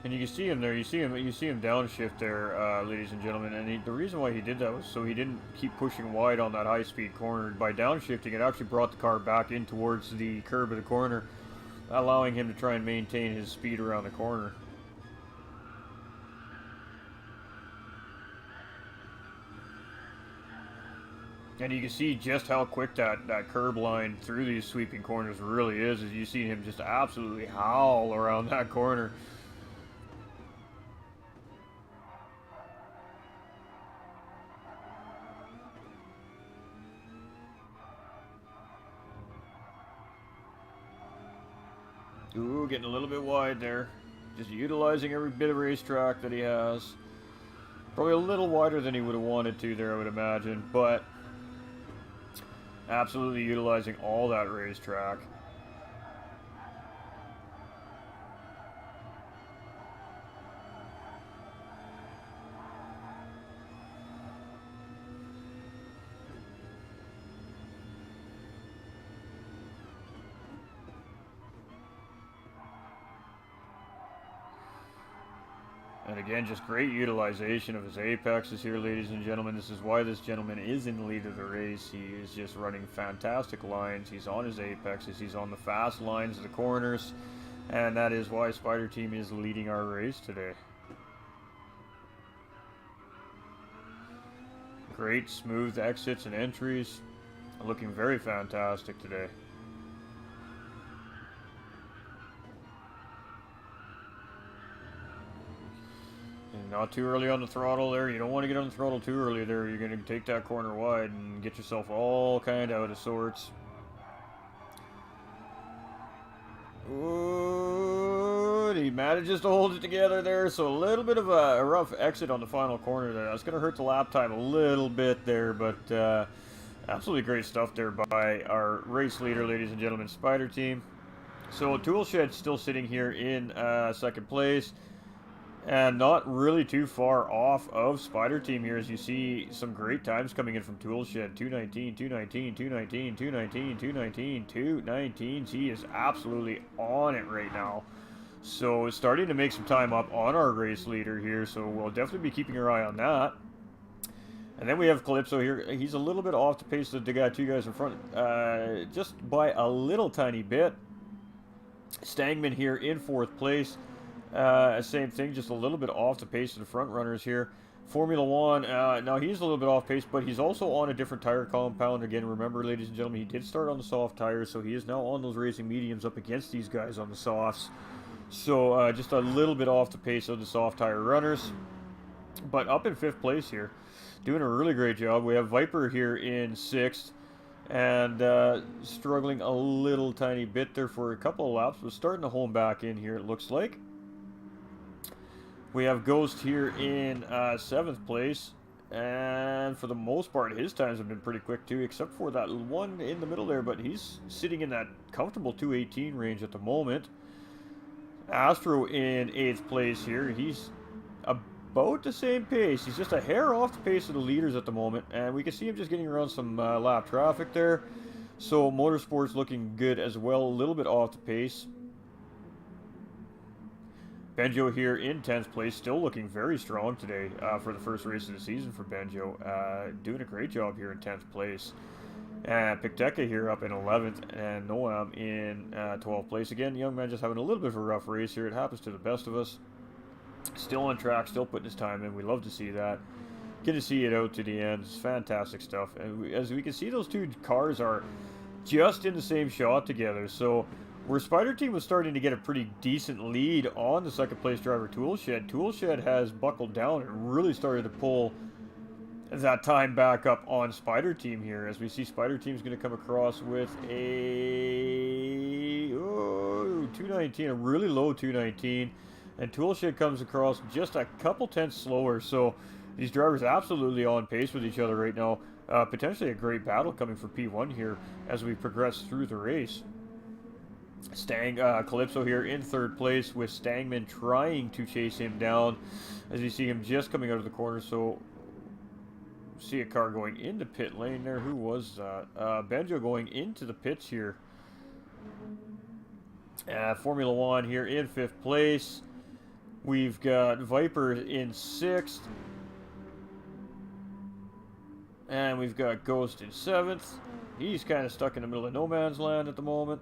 And you can see him there. You see him downshift there, ladies and gentlemen. And the reason why he did that was so he didn't keep pushing wide on that high-speed corner. By downshifting, it actually brought the car back in towards the curb of the corner, allowing him to try and maintain his speed around the corner. And you can see just how quick that curb line through these sweeping corners really is. As you see him just absolutely howl around that corner. Ooh, getting a little bit wide there. Just utilizing every bit of racetrack that he has. Probably a little wider than he would have wanted to there, I would imagine, but absolutely utilizing all that racetrack. And again, just great utilization of his apexes here, ladies and gentlemen. This is why this gentleman is in the lead of the race. He is just running fantastic lines. He's on his apexes. He's on the fast lines of the corners. And that is why Spider Team is leading our race today. Great smooth exits and entries. Looking very fantastic today. Not too early on the throttle there. You don't want to get on the throttle too early there. You're going to take that corner wide and get yourself all kind of out of sorts. Ooh, he manages to hold it together there. So a little bit of a rough exit on the final corner there. That's going to hurt the lap time a little bit there. But absolutely great stuff there by our race leader, ladies and gentlemen, Spider Team. So Toolshed still sitting here in second place. And not really too far off of Spider Team here, as you see some great times coming in from Toolshed. 219, 219, 219, 219, 219, 219. He is absolutely on it right now. So starting to make some time up on our race leader here, so we'll definitely be keeping our eye on that. And then we have Calypso here. He's a little bit off the pace of the two guys in front, just by a little tiny bit. Stangman here in fourth place. Same thing, just a little bit off the pace of the front runners here. Formula One, now he's a little bit off pace, but he's also on a different tire compound. Again, remember, ladies and gentlemen, he did start on the soft tires, so he is now on those racing mediums up against these guys on the softs. So just a little bit off the pace of the soft tire runners, but up in 5th place here, doing a really great job. We have Viper here in 6th, and struggling a little tiny bit there for a couple of laps, but starting to home back in here, it looks like. We have Ghost here in 7th place, and for the most part, his times have been pretty quick too, except for that one in the middle there, but he's sitting in that comfortable 2:18 range at the moment. Astro in 8th place here. He's about the same pace. He's just a hair off the pace of the leaders at the moment, and we can see him just getting around some lap traffic there. So Motorsport's looking good as well, a little bit off the pace. Benjo here in 10th place, still looking very strong today for the first race of the season for Benjo. Doing a great job here in 10th place. And Picteca here up in 11th, and Noam in 12th place. Again, young man just having a little bit of a rough race here. It happens to the best of us. Still on track, still putting his time in. We love to see that. Get to see it out to the end. It's fantastic stuff. And as we can see, those two cars are just in the same shot together. So where Spider Team was starting to get a pretty decent lead on the second place driver Toolshed, Toolshed has buckled down and really started to pull that time back up on Spider Team here, as we see Spider Team's going to come across with a 219, a really low 219, and Toolshed comes across just a couple tenths slower. So these drivers absolutely on pace with each other right now. Potentially a great battle coming for P1 here as we progress through the race. Calypso here in 3rd place, with Stangman trying to chase him down as you see him just coming out of the corner. So see a car going into pit lane there. Who was that? Benjo going into the pits here. Formula One here in 5th place. We've got Viper in 6th. And we've got Ghost in 7th. He's kind of stuck in the middle of no man's land at the moment.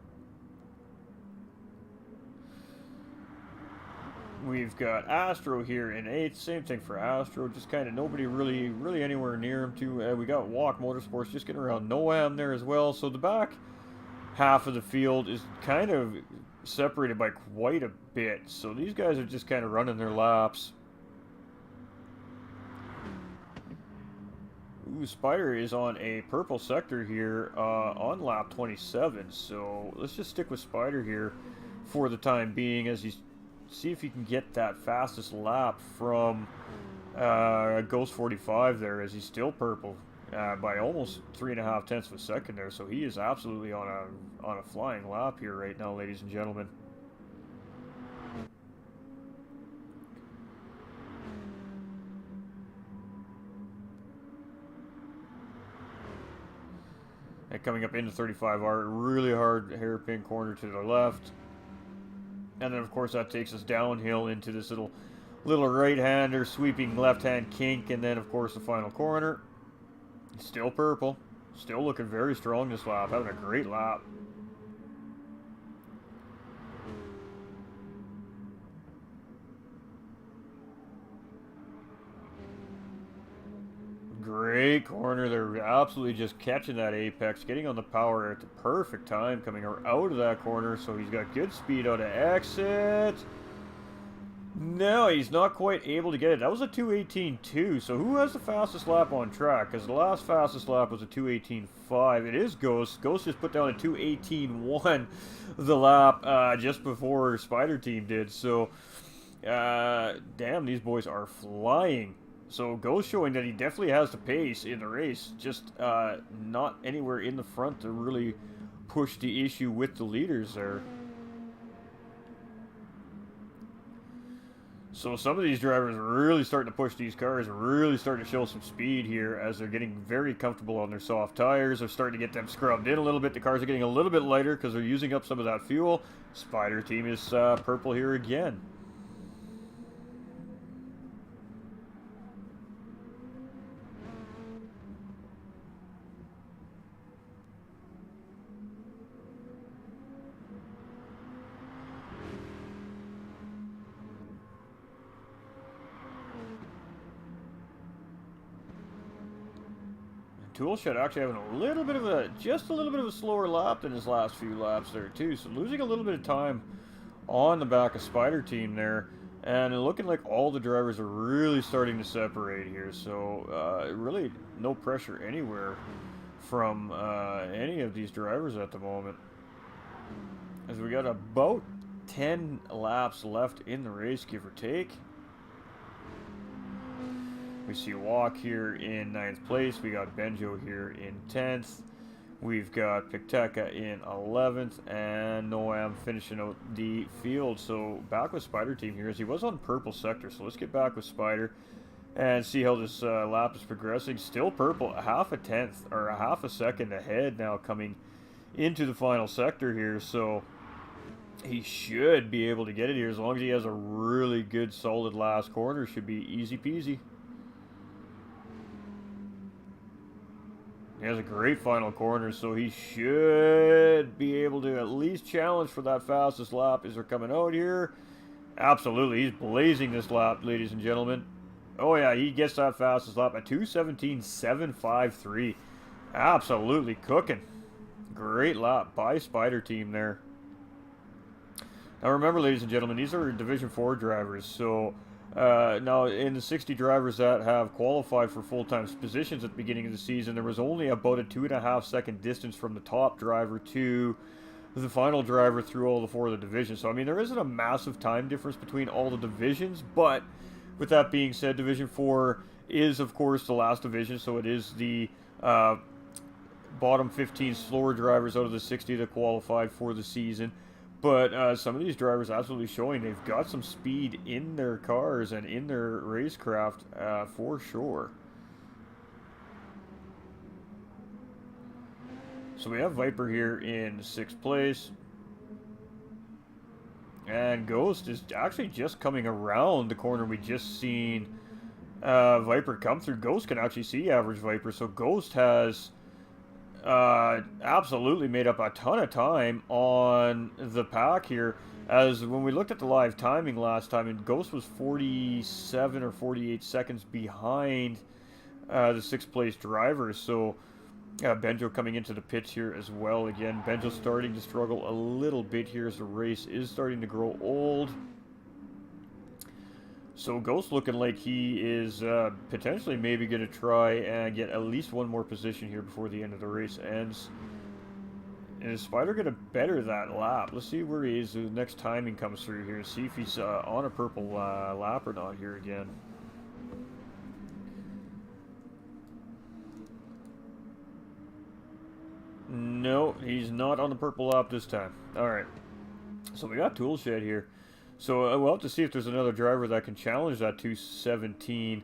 We've got Astro here in 8th. Same thing for Astro. Just kind of nobody really anywhere near him too. We got Walk Motorsports just getting around Noam there as well. So the back half of the field is kind of separated by quite a bit. So these guys are just kind of running their laps. Ooh, Spider is on a purple sector here on lap 27. So let's just stick with Spider here for the time being, as he's see if he can get that fastest lap from Ghost 45 there, as he's still purple by almost 3.5 tenths of a second there. So he is absolutely on a flying lap here right now, ladies and gentlemen. And coming up into 35R, really hard hairpin corner to the left. And then, of course, that takes us downhill into this little right-hander, sweeping left-hand kink. And then, of course, the final corner. Still purple. Still looking very strong this lap. Having a great lap. Great corner. They're absolutely just catching that apex, getting on the power at the perfect time, coming out of that corner. So he's got good speed out of exit. No, he's not quite able to get it. That was a 2:18.2. So who has the fastest lap on track? Because the last fastest lap was a 2:18.5. It is Ghost. Ghost just put down a 2:18.1 the lap just before Spider Team did. So, damn, these boys are flying. So Ghost showing that he definitely has the pace in the race, just not anywhere in the front to really push the issue with the leaders there. So some of these drivers are really starting to push these cars, really starting to show some speed here as they're getting very comfortable on their soft tires. They're starting to get them scrubbed in a little bit. The cars are getting a little bit lighter because they're using up some of that fuel. Spider Team is purple here again. Toolshed actually having a little bit of a, just a little bit of a slower lap than his last few laps there too. So losing a little bit of time on the back of Spider Team there. And looking like all the drivers are really starting to separate here. So really no pressure anywhere from any of these drivers at the moment. As we got about 10 laps left in the race, give or take. We see Walk here in 9th place. We got Benjo here in 10th. We've got Picteca in 11th. And Noam finishing out the field. So back with Spider Team here as he was on purple sector. So let's get back with Spider and see how this lap is progressing. Still purple, half a tenth or a half a second ahead now coming into the final sector here. So he should be able to get it here as long as he has a really good solid last corner. Should be easy peasy. He has a great final corner, so he should be able to at least challenge for that fastest lap as they're coming out here. Absolutely, he's blazing this lap, ladies and gentlemen. Oh yeah, he gets that fastest lap at 2:17.753. Absolutely cooking. Great lap by Spider Team there. Now remember, ladies and gentlemen, these are Division 4 drivers, so now in the 60 drivers that have qualified for full-time positions at the beginning of the season, there was only about a 2.5 second distance from the top driver to the final driver through all the 4 of the divisions. So I mean, there isn't a massive time difference between all the divisions, but with that being said, Division 4 is of course the last division, so it is the bottom 15 slower drivers out of the 60 that qualified for the season. But some of these drivers absolutely showing they've got some speed in their cars and in their racecraft for sure. So we have Viper here in 6th place. And Ghost is actually just coming around the corner we just seen Viper come through. Ghost can actually see average Viper, so Ghost has absolutely made up a ton of time on the pack here. As when we looked at the live timing last time, and Ghost was 47 or 48 seconds behind the 6th place driver. So Benjo coming into the pits here as well. Again, Benjo starting to struggle a little bit here as the race is starting to grow old. So Ghost looking like he is potentially maybe going to try and get at least one more position here before the end of the race ends. And is Spider going to better that lap? Let's see where he is. The next timing comes through here. See if he's on a purple lap or not here again. No, he's not on the purple lap this time. Alright. So we got Toolshed here. So we'll have to see if there's another driver that can challenge that 2:17.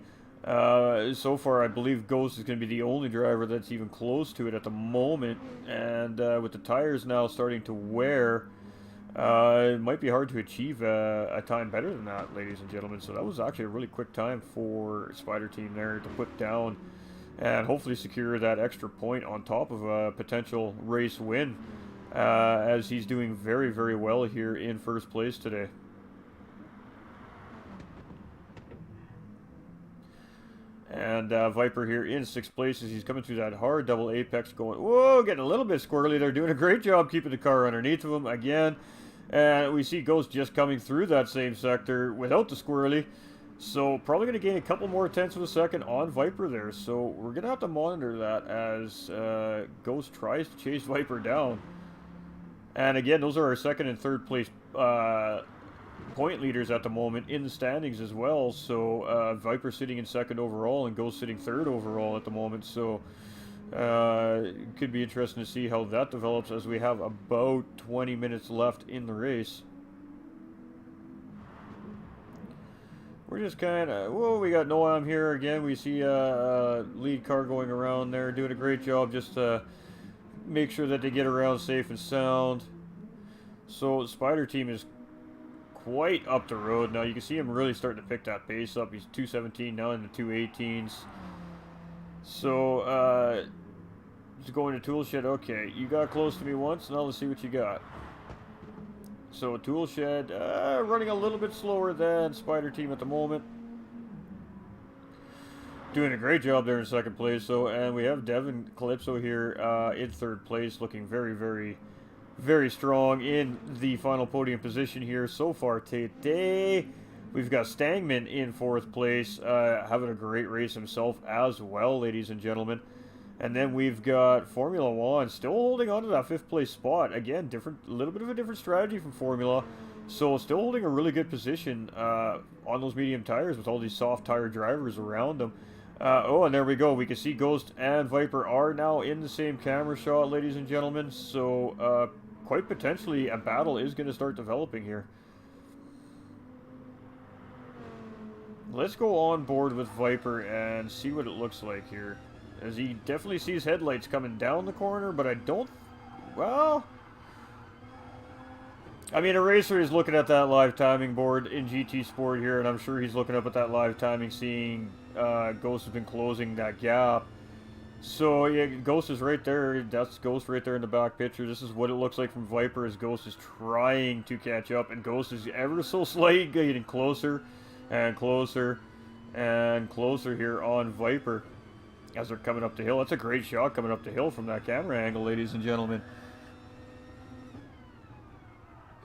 So far, I believe Ghost is going to be the only driver that's even close to it at the moment. And with the tires now starting to wear, it might be hard to achieve a time better than that, ladies and gentlemen. So that was actually a really quick time for Spider Team there to put down and hopefully secure that extra point on top of a potential race win, as he's doing very, very well here in 1st place today. And Viper here in 6th place as he's coming through that hard double apex going, whoa, getting a little bit squirrely. They're doing a great job keeping the car underneath of him again. And we see Ghost just coming through that same sector without the squirrely. So probably going to gain a couple more tenths of a second on Viper there. So we're going to have to monitor that as Ghost tries to chase Viper down. And again, those are our 2nd and 3rd place point leaders at the moment in the standings as well. So Viper sitting in 2nd overall and Ghost sitting 3rd overall at the moment. So it could be interesting to see how that develops as we have about 20 minutes left in the race. We're just kind of, whoa, we got Noam here again. We see a lead car going around there, doing a great job just to make sure that they get around safe and sound. So Spider Team is quite up the road now. You can see him really starting to pick that pace up. He's 2:17 now in the 2:18s. So just going to Toolshed. Okay, you got close to me once. Now let's see what you got. So Toolshed running a little bit slower than Spider Team at the moment. doing a great job there in second place. So, and we have Devin Calypso here in third place, looking very, very, very strong in the final podium position here so far today. We've got Stangman in fourth place, having a great race himself as well, ladies and gentlemen. And then we've got Formula One still holding on to that fifth place spot. Again, a little bit of a different strategy from Formula. So still holding a really good position on those medium tires with all these soft tire drivers around them. Oh, and there we go. We can see Ghost and Viper are now in the same camera shot, ladies and gentlemen. So quite potentially a battle is going to start developing here. Let's go on board with Viper and see what it looks like here. As he definitely sees headlights coming down the corner, but I don't... Well... I mean, a racer is looking at that live timing board in GT Sport here, and I'm sure he's looking up at that live timing, seeing Ghost has been closing that gap. So, yeah, Ghost is right there. That's Ghost right there in the back picture. This is what it looks like from Viper as Ghost is trying to catch up, and Ghost is ever so slightly getting closer and closer and closer here on Viper as they're coming up the hill. That's a great shot coming up the hill from that camera angle, ladies and gentlemen.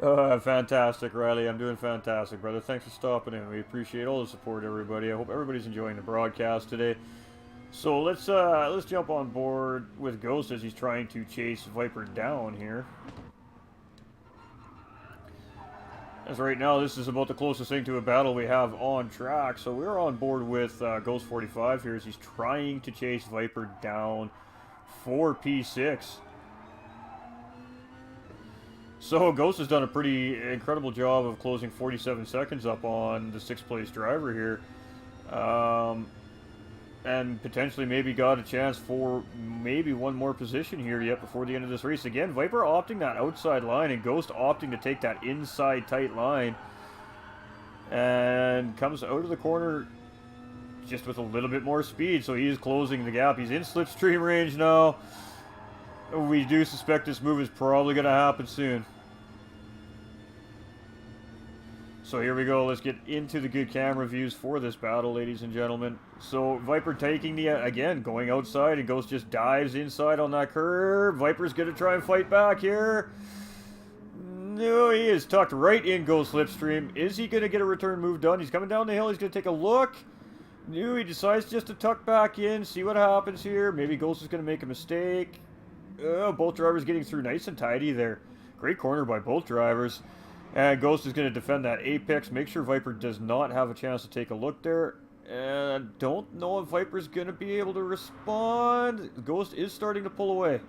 Fantastic, Riley. I'm doing fantastic, brother. Thanks for stopping in. We appreciate all the support, everybody. I hope everybody's enjoying the broadcast today. So let's jump on board with Ghost as he's trying to chase Viper down here. As right now, this is about the closest thing to a battle we have on track. So we're on board with Ghost 45 here as he's trying to chase Viper down for P6. So Ghost has done a pretty incredible job of closing 47 seconds up on the sixth place driver here. And potentially maybe got a chance for maybe one more position here yet before the end of this race. Again, Viper opting that outside line and Ghost opting to take that inside tight line. And comes out of the corner just with a little bit more speed. So he is closing the gap. He's in slipstream range now. We do suspect this move is probably going to happen soon. So here we go. Let's get into the good camera views for this battle, ladies and gentlemen. So Viper taking the, again, going outside, and Ghost just dives inside on that curve. Viper's going to try and fight back here. No, he is tucked right in Ghost slipstream. Is he going to get a return move done? He's coming down the hill. He's going to take a look. No, he decides just to tuck back in, see what happens here. Maybe Ghost is going to make a mistake. Both drivers getting through nice and tidy there. Great corner by both drivers. And Ghost is going to defend that apex. Make sure Viper does not have a chance to take a look there. And I don't know if Viper's going to be able to respond. Ghost is starting to pull away.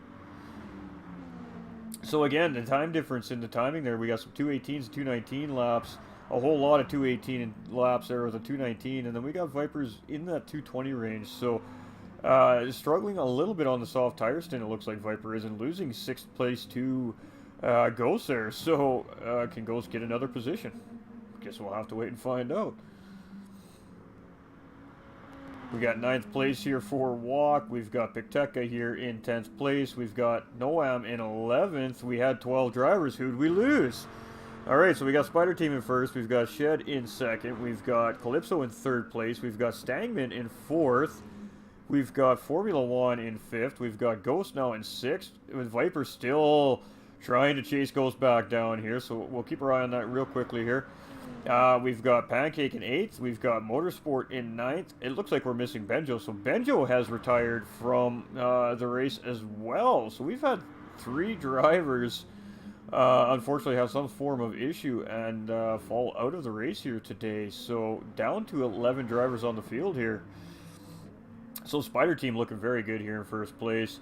So again, the time difference in the timing there. We got some 218s and 219 laps. A whole lot of 218 laps there with a 219. And then we got Vipers in that 220 range. So struggling a little bit on the soft tire stint, it looks like Viper is, and losing sixth place to Ghost there. So can Ghost get another position? Guess we'll have to wait and find out. We got 9th place here for Walk. We've got Pikteka here in 10th place. We've got Noam in 11th. We had 12 drivers. Who'd we lose? Alright, so we got Spider Team in first. We've got Shed in second. We've got Calypso in third place. We've got Stangman in fourth. We've got Formula One in fifth. We've got Ghost now in sixth. With Viper still trying to chase Ghost back down here. So we'll keep our eye on that real quickly here. We've got Pancake in 8th. We've got Motorsport in 9th. It looks like we're missing Benjo. So Benjo has retired from the race as well. So we've had 3 drivers unfortunately have some form of issue and fall out of the race here today. So down to 11 drivers on the field here. So Spider Team looking very good here in first place.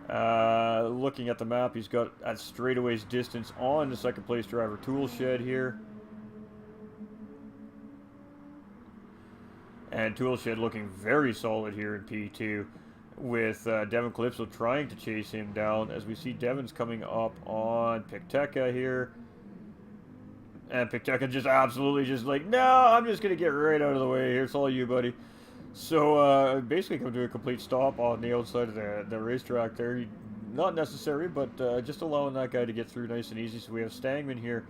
Looking at the map, he's got at straightaways distance on the second place driver Tool Shed here. And Tool Shed looking very solid here in P2 with Devin Calypso trying to chase him down as we see Devin's coming up on Pikteka here. And Pikteka just absolutely just like, no, I'm just going to get right out of the way here. It's all you, buddy. So basically come to a complete stop on the outside of the racetrack there. Not necessary, but just allowing that guy to get through nice and easy. So we have Stangman here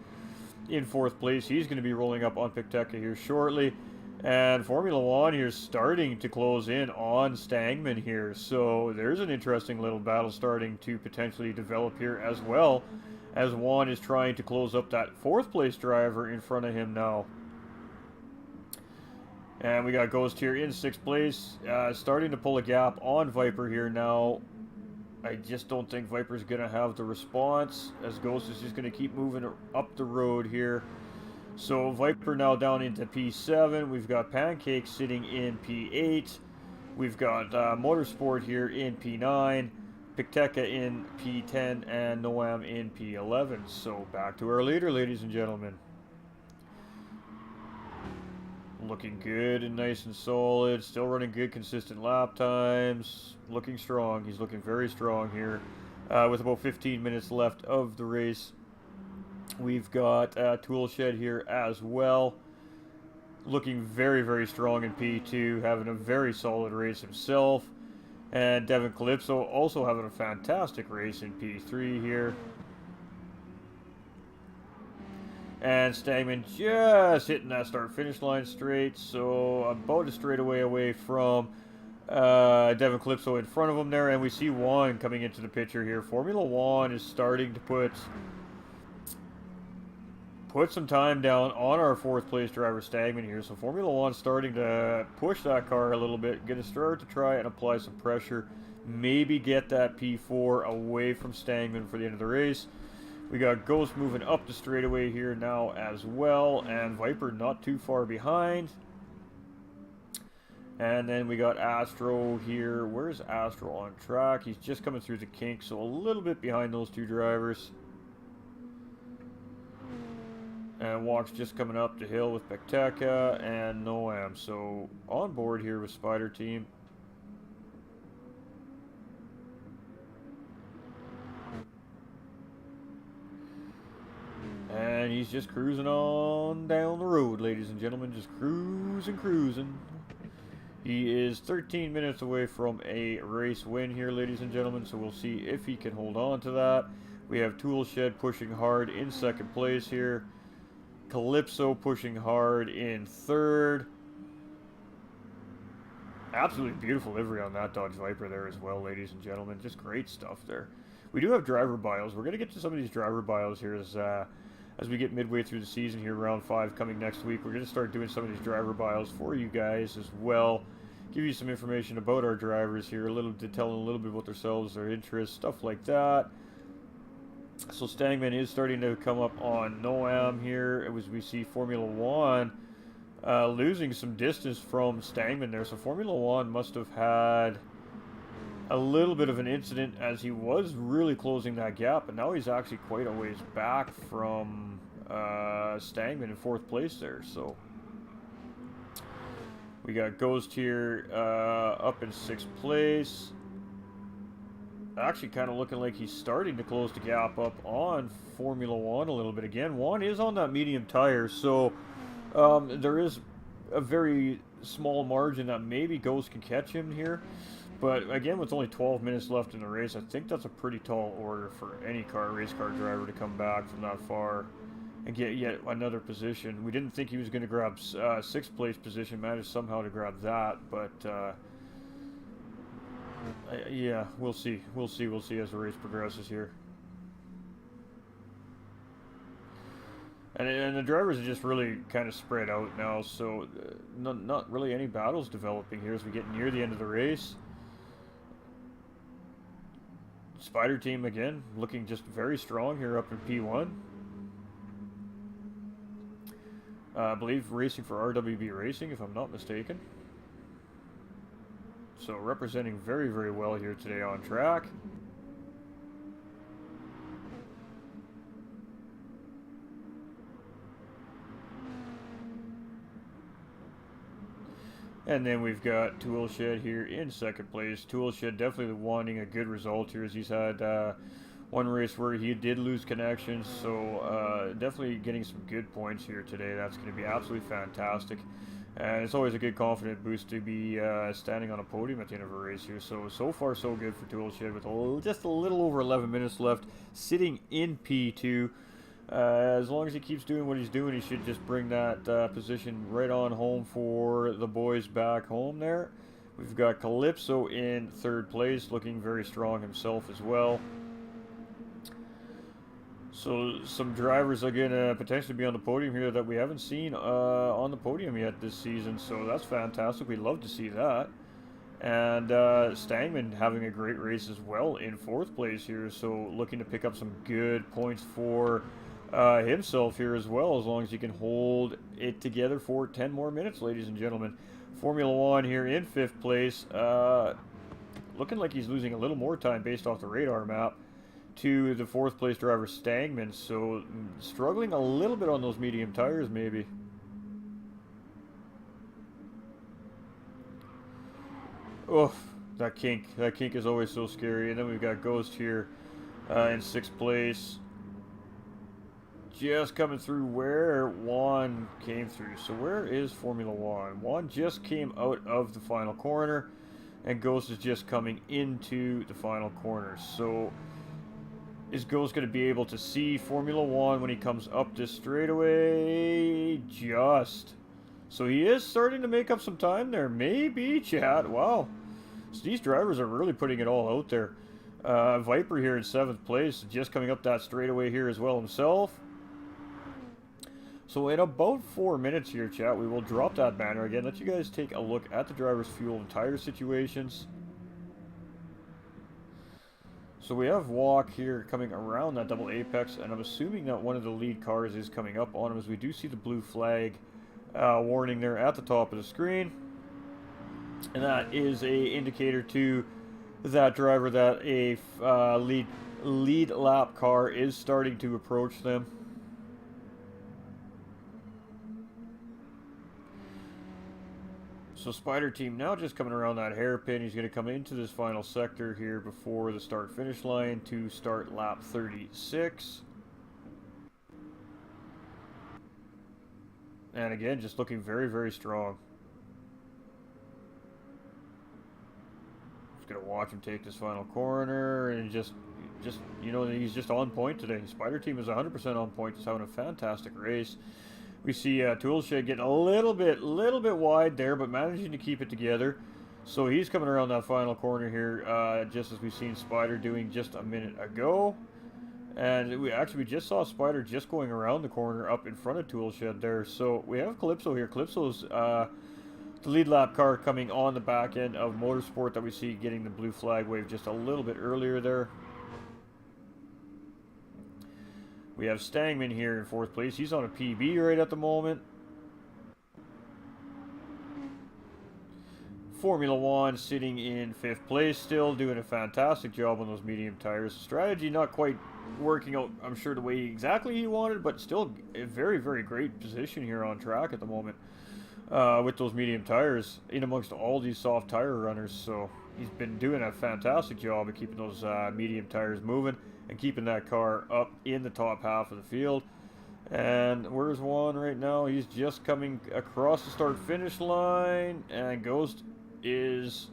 in 4th place. He's going to be rolling up on Pikteka here shortly. And Tool Shed And Formula One here starting to close in on Stangman here. So there's an interesting little battle starting to potentially develop here as well, as Juan is trying to close up that 4th place driver in front of him now. And we got Ghost here in 6th place, starting to pull a gap on Viper here now. I just don't think Viper's going to have the response, as Ghost is just going to keep moving up the road here. So Viper now down into P7. We've got Pancake sitting in P8. We've got Motorsport here in P9. Picteca in P10 and Noam in P11. So back to our leader, ladies and gentlemen. Looking good and nice and solid. Still running good, consistent lap times. Looking strong. He's looking very strong here. With about 15 minutes left of the race. We've got Tool Shed here as well. Looking very, very strong in P2. Having a very solid race himself. And Devin Calypso also having a fantastic race in P3 here. And Stangman just hitting that start-finish line straight. So about a straightaway away from Devin Calypso in front of him there. And we see Juan coming into the picture here. Formula One is starting to put some time down on our 4th place driver Stangman here. So Formula One starting to push that car a little bit. Going to start to try and apply some pressure. Maybe get that P4 away from Stangman for the end of the race. We got Ghost moving up the straightaway here now as well. And Viper not too far behind. And then we got Astro here. Where's Astro on track? He's just coming through the kink, so a little bit behind those 2 drivers. And Walk's just coming up the hill with Pecteca and Noam. So on board here with Spider Team. And he's just cruising on down the road, ladies and gentlemen. Just cruising. He is 13 minutes away from a race win here, ladies and gentlemen. So we'll see if he can hold on to that. We have Tool Shed pushing hard in 2nd place here. Calypso pushing hard in 3rd. Absolutely beautiful livery on that Dodge Viper there as well, ladies and gentlemen. Just great stuff there. We do have driver bios. We're going to get to some of these driver bios here as we get midway through the season here, round 5 coming next week. We're going to start doing some of these driver bios for you guys as well. Give you some information about our drivers here, telling a little bit about themselves, their interests, stuff like that. So Stangman is starting to come up on Noam here as we see Formula One losing some distance from Stangman there. So Formula One must have had a little bit of an incident as he was really closing that gap, and now he's actually quite a ways back from Stangman in 4th place there. So we got Ghost here up in 6th place. Actually kind of looking like he's starting to close the gap up on Formula One a little bit again. Juan is on that medium tire, so there is a very small margin that maybe Ghost can catch him here. But again, with only 12 minutes left in the race, I think that's a pretty tall order for any race car driver to come back from that far and get yet another position. We didn't think he was going to grab 6th place position, managed somehow to grab that, but yeah, we'll see as the race progresses here. And the drivers are just really kind of spread out now, so not really any battles developing here as we get near the end of the race. Spider Team again looking just very strong here up in P1. I believe racing for RWB Racing, if I'm not mistaken. So representing very, very well here today on track. And then we've got Tool Shed here in 2nd place. Tool Shed definitely wanting a good result here as he's had one race where he did lose connections. So definitely getting some good points here today. That's going to be absolutely fantastic. And it's always a good confident boost to be standing on a podium at the end of a race here. So far so good for Tool Shed with just a little over 11 minutes left. Sitting in P2. As long as he keeps doing what he's doing, he should just bring that position right on home for the boys back home there. We've got Calypso in third place, looking very strong himself as well. So some drivers are going to potentially be on the podium here that we haven't seen on the podium yet this season. So that's fantastic. We'd love to see that. And Stangman having a great race as well in fourth place here. So looking to pick up some good points for himself here as well, as long as he can hold it together for 10 more minutes, ladies and gentlemen. Formula One here in fifth place. Looking like he's losing a little more time based off the radar map to the fourth place driver Stangman, so struggling a little bit on those medium tires maybe. Oh, that kink is always so scary. And then we've got Ghost here in sixth place, just coming through where Juan came through. So where is Formula One? Juan just came out of the final corner, and Ghost is just coming into the final corner. So is Ghost going to be able to see Formula One when he comes up this straightaway? Just. So he is starting to make up some time there. Maybe, chat. Wow. So these drivers are really putting it all out there. Viper here in seventh place, just coming up that straightaway here as well himself. So in about 4 minutes here, chat, we will drop that banner again. Let you guys take a look at the driver's fuel and tire situations. So we have Walk here coming around that double apex, and I'm assuming that one of the lead cars is coming up on him, as we do see the blue flag warning there at the top of the screen. And that is a indicator to that driver that a lead lap car is starting to approach them. So Spider Team now just coming around that hairpin. He's going to come into this final sector here before the start-finish line to start lap 36. And again, just looking very, very strong. Just going to watch him take this final corner, and just you know, he's just on point today. Spider Team is 100% on point. He's having a fantastic race. We see Toolshed getting a little bit wide there, but managing to keep it together. So he's coming around that final corner here, just as we've seen Spider doing just a minute ago. And we just saw Spider just going around the corner up in front of Toolshed there. So we have Calypso here. Calypso's the lead lap car coming on the back end of Motorsport that we see getting the blue flag wave just a little bit earlier there. We have Stangman here in fourth place. He's on a PB right at the moment. Formula One sitting in fifth place still, doing a fantastic job on those medium tires. Strategy not quite working out, I'm sure, the way exactly he wanted, but still a very, very great position here on track at the moment with those medium tires in amongst all these soft tire runners. So he's been doing a fantastic job of keeping those medium tires moving and keeping that car up in the top half of the field. And where's Juan right now? He's just coming across the start-finish line, and Ghost is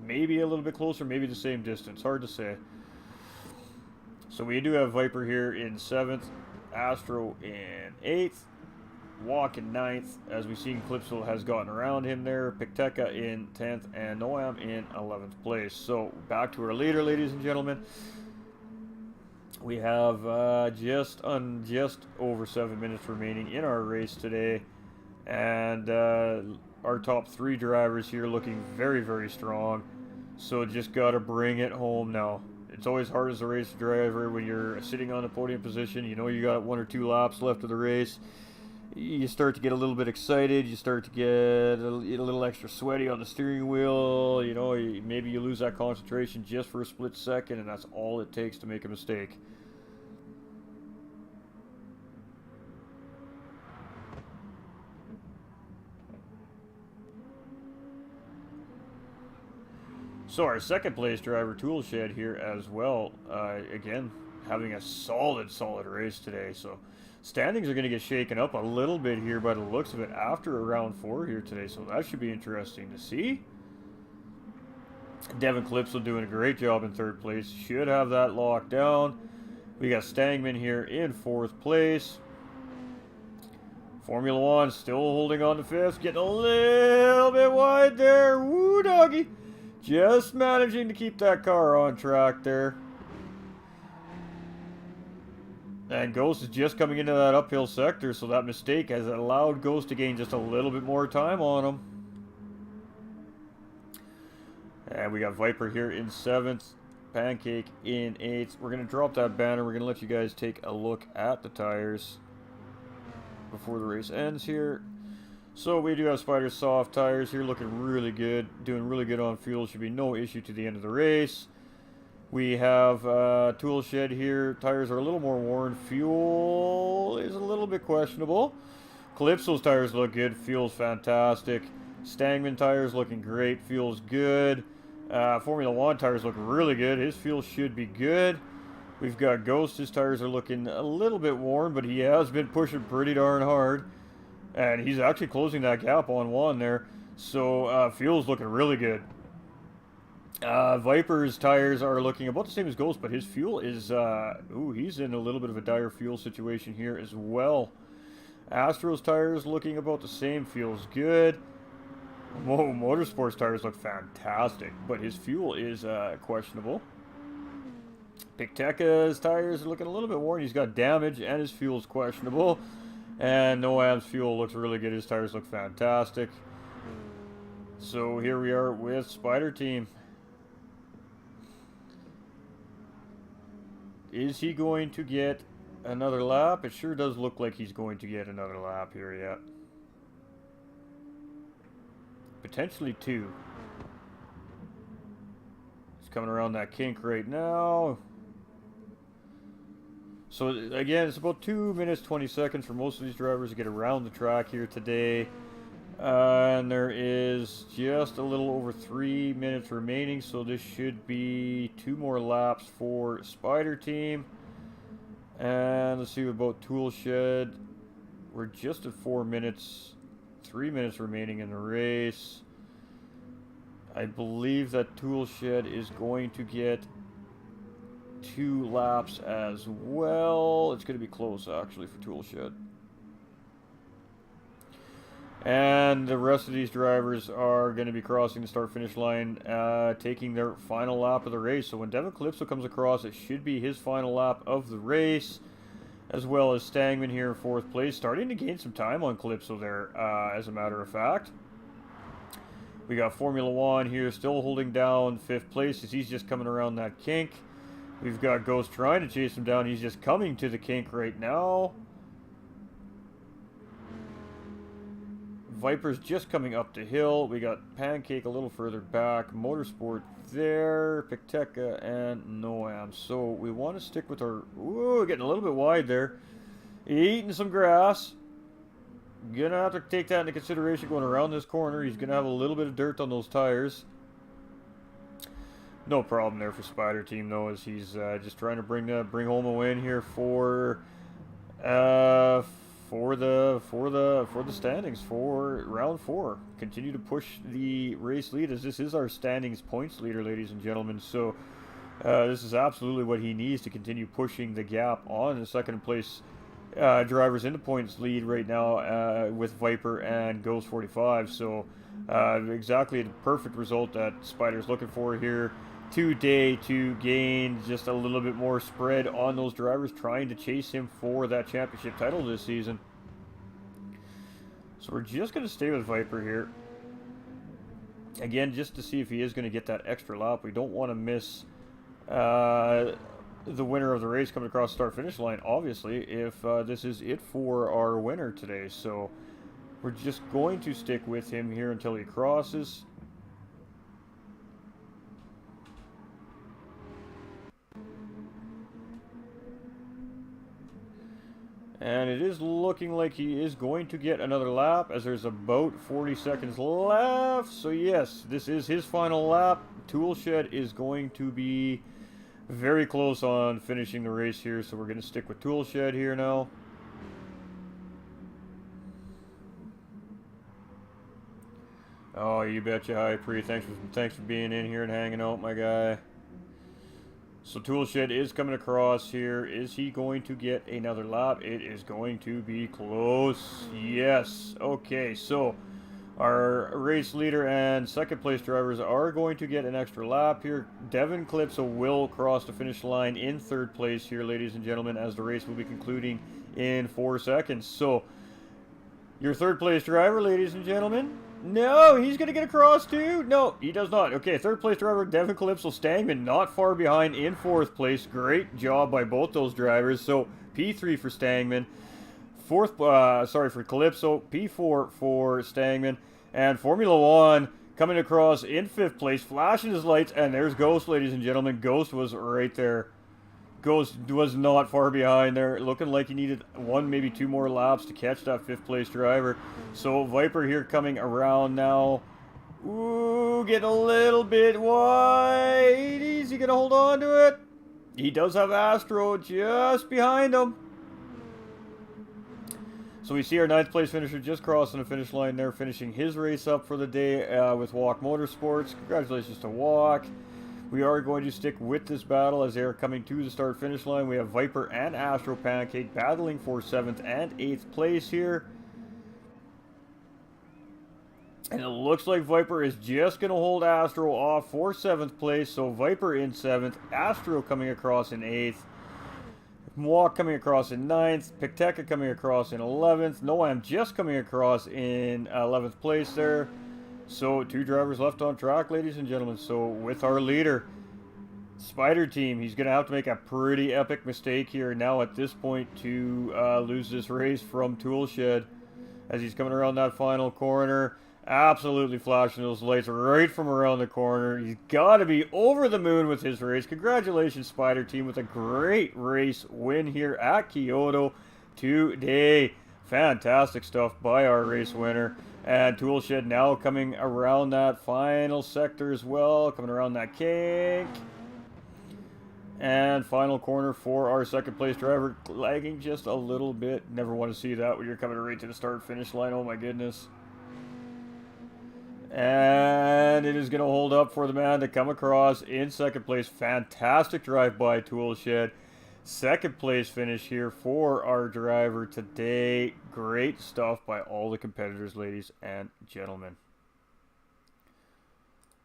maybe a little bit closer, maybe the same distance. Hard to say. So we do have Viper here in 7th, Astro in 8th, Walk in 9th, as we've seen Calypso has gotten around him there, Picteca in 10th, and Noam in 11th place. So back to our leader, ladies and gentlemen. We have just over 7 minutes remaining in our race today, and our top 3 drivers here looking very, very strong. So just got to bring it home now. It's always hard as a race driver when you're sitting on a podium position. You know you got 1 or 2 laps left of the race. You start to get a little bit excited. You start to get a little extra sweaty on the steering wheel. You know, maybe you lose that concentration just for a split second, and that's all it takes to make a mistake. So our second place driver, Toolshed, here as well. Again, having a solid race today. So standings are going to get shaken up a little bit here by the looks of it after round 4 here today. So that should be interesting to see. Devin Calypso doing a great job in 3rd place. Should have that locked down. We got Stangman here in 4th place. Formula One still holding on to 5th, getting a little bit wide there. Woo, doggy. Just managing to keep that car on track there. And Ghost is just coming into that uphill sector, so that mistake has allowed Ghost to gain just a little bit more time on him. And we got Viper here in 7th, Pancake in 8th. We're going to drop that banner. We're going to let you guys take a look at the tires before the race ends here. So we do have Spider's soft tires here, looking really good, doing really good on fuel. Should be no issue to the end of the race. We have Tool Shed here. Tires are a little more worn. Fuel is a little bit questionable. Calypso's tires look good. Fuel's fantastic. Stangman tires looking great. Fuel's good. Formula One tires look really good. His fuel should be good. We've got Ghost. His tires are looking a little bit worn, but he has been pushing pretty darn hard. And he's actually closing that gap on one there. So fuel's looking really good. Viper's tires are looking about the same as Ghost, but his fuel is, he's in a little bit of a dire fuel situation here as well. Astro's tires looking about the same. Fuel's good. Whoa, Motorsport's tires look fantastic, but his fuel is questionable. Picteka's tires are looking a little bit worn. He's got damage, and his fuel's questionable. And Noam's fuel looks really good. His tires look fantastic. So here we are with Spider Team. Is he going to get another lap? It sure does look like he's going to get another lap here, yeah. Potentially 2. He's coming around that kink right now. So again, it's about 2 minutes 20 seconds for most of these drivers to get around the track here today. And there is just a little over 3 minutes remaining, so this should be 2 more laps for Spider Team. And let's see about Tool Shed. We're just at 4 minutes, 3 minutes remaining in the race. I believe that Tool Shed is going to get 2 laps as well. It's going to be close actually for Tool Shed. And the rest of these drivers are going to be crossing the start-finish line, taking their final lap of the race. So when Devin Calypso comes across, it should be his final lap of the race, as well as Stangman here in 4th place, starting to gain some time on Calypso there, as a matter of fact. We got Formula One here still holding down 5th place as he's just coming around that kink. We've got Ghost trying to chase him down. He's just coming to the kink right now. Viper's just coming up the hill. We got Pancake a little further back. Motorsport there. Picteka and Noam. So we want to stick with our... Ooh, getting a little bit wide there. Eating some grass. Gonna have to take that into consideration going around this corner. He's gonna have a little bit of dirt on those tires. No problem there for Spider Team though, as he's just trying to bring home a win here for the standings for round 4. Continue to push the race lead, as this is our standings points leader, ladies and gentlemen. So this is absolutely what he needs to continue pushing the gap on the second place drivers in the points lead right now with Viper and Ghost 45. So exactly the perfect result that Spider's looking for here today to gain just a little bit more spread on those drivers trying to chase him for that championship title this season. So we're just going to stay with Viper here. Again, just to see if he is going to get that extra lap. We don't want to miss the winner of the race coming across the start-finish line, obviously, if this is it for our winner today. So we're just going to stick with him here until he crosses. And it is looking like he is going to get another lap, as there's about 40 seconds left. So yes, this is his final lap. Tool Shed is going to be very close on finishing the race here, so we're going to stick with Tool Shed here now. Oh, you betcha. Hi, Pre. Thanks for being in here and hanging out, my guy. So Toolshed is coming across here. Is he going to get another lap? It is going to be close. Yes. Okay, so our race leader and second place drivers are going to get an extra lap here. Devin Clipso will cross the finish line in third place here, ladies and gentlemen, as the race will be concluding in 4 seconds. So your third place driver, ladies and gentlemen. No, he's going to get across too. No, he does not. Okay, third place driver, Devin Calypso Stangman, not far behind in fourth place. Great job by both those drivers. So P3 for Stangman. For Calypso. P4 for Stangman. And Formula One coming across in fifth place, flashing his lights. And there's Ghost, ladies and gentlemen. Ghost was right there. Ghost was not far behind there, looking like he needed 1, maybe 2 more laps to catch that fifth place driver. So Viper here coming around now. Ooh, getting a little bit wide. Is he going to hold on to it? He does have Astro just behind him. So we see our 9th place finisher just crossing the finish line there, finishing his race up for the day with Walk Motorsports. Congratulations to Walk. We are going to stick with this battle as they are coming to the start-finish line. We have Viper and Astro Pancake battling for 7th and 8th place here. And it looks like Viper is just going to hold Astro off for 7th place. So Viper in 7th, Astro coming across in 8th. Mwak coming across in 9th, Picteca coming across in 11th, Noam just coming across in 11th place there. So 2 drivers left on track, ladies and gentlemen. So with our leader, Spider Team, he's going to have to make a pretty epic mistake here now at this point to lose this race from Toolshed as he's coming around that final corner. Absolutely flashing those lights right from around the corner. He's got to be over the moon with his race. Congratulations, Spider Team, with a great race win here at Kyoto today. Fantastic stuff by our race winner. And Toolshed now coming around that final sector as well. Coming around that kink. And final corner for our second place driver. Lagging just a little bit. Never want to see that when you're coming right to the start-finish line. Oh my goodness. And it is going to hold up for the man to come across in second place. Fantastic drive by Toolshed. Second place finish here for our driver today. Great stuff by all the competitors, ladies and gentlemen.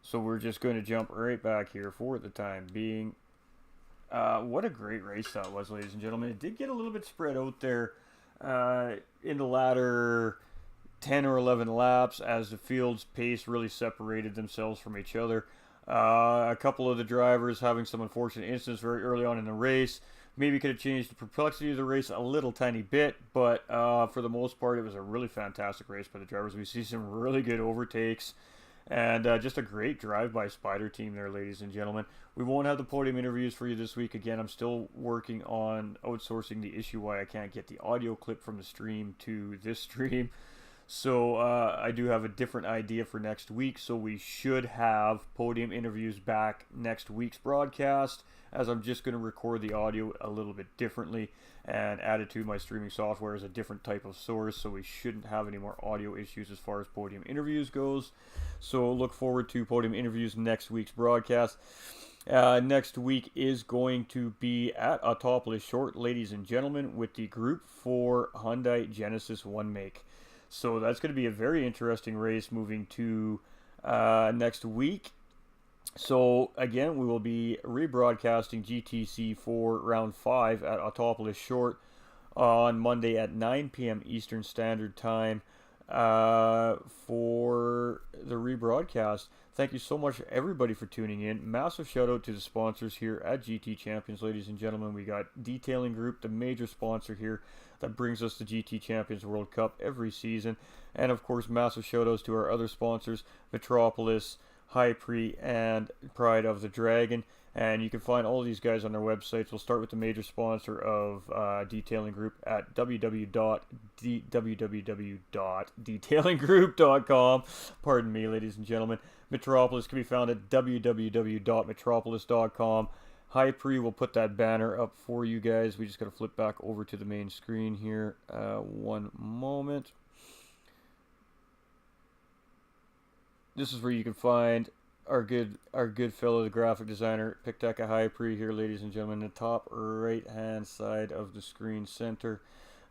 So we're just going to jump right back here for the time being. What a great race that was, ladies and gentlemen. It did get a little bit spread out there in the latter 10 or 11 laps as the field's pace really separated themselves from each other. A couple of the drivers having some unfortunate incidents very early on in the race. Maybe could have changed the perplexity of the race a little tiny bit, but for the most part, it was a really fantastic race by the drivers. We see some really good overtakes, and just a great drive by Spider Team there, ladies and gentlemen. We won't have the podium interviews for you this week. Again, I'm still working on outsourcing the issue why I can't get the audio clip from the stream to this stream. So I do have a different idea for next week, so we should have podium interviews back next week's broadcast, as I'm just going to record the audio a little bit differently and add it to my streaming software as a different type of source, so we shouldn't have any more audio issues as far as podium interviews goes. So look forward to podium interviews next week's broadcast. Next week is going to be at Autopolis Short, ladies and gentlemen, with the Group 4 Hyundai Genesis 1 make. So that's going to be a very interesting race moving to next week. So again, we will be rebroadcasting GTC for round 5 at Autopolis Short on Monday at 9 p.m. Eastern Standard Time for the rebroadcast. Thank you so much, everybody, for tuning in. Massive shout out to the sponsors here at GT Champions, ladies and gentlemen. We got Detailing Group, the major sponsor here that brings us the GT Champions World Cup every season. And of course, massive shout outs to our other sponsors, Metropolis, Hypre, and Pride of the Dragon. And you can find all these guys on their websites. We'll start with the major sponsor of Detailing Group at www.detailinggroup.com. Pardon me, ladies and gentlemen. Metropolis can be found at www.metropolis.com. Hypre will put that banner up for you guys. We just got to flip back over to the main screen here. One moment. This is where you can find our good fellow, the graphic designer, Picteka High Pre here, ladies and gentlemen, the top right hand side of the screen center.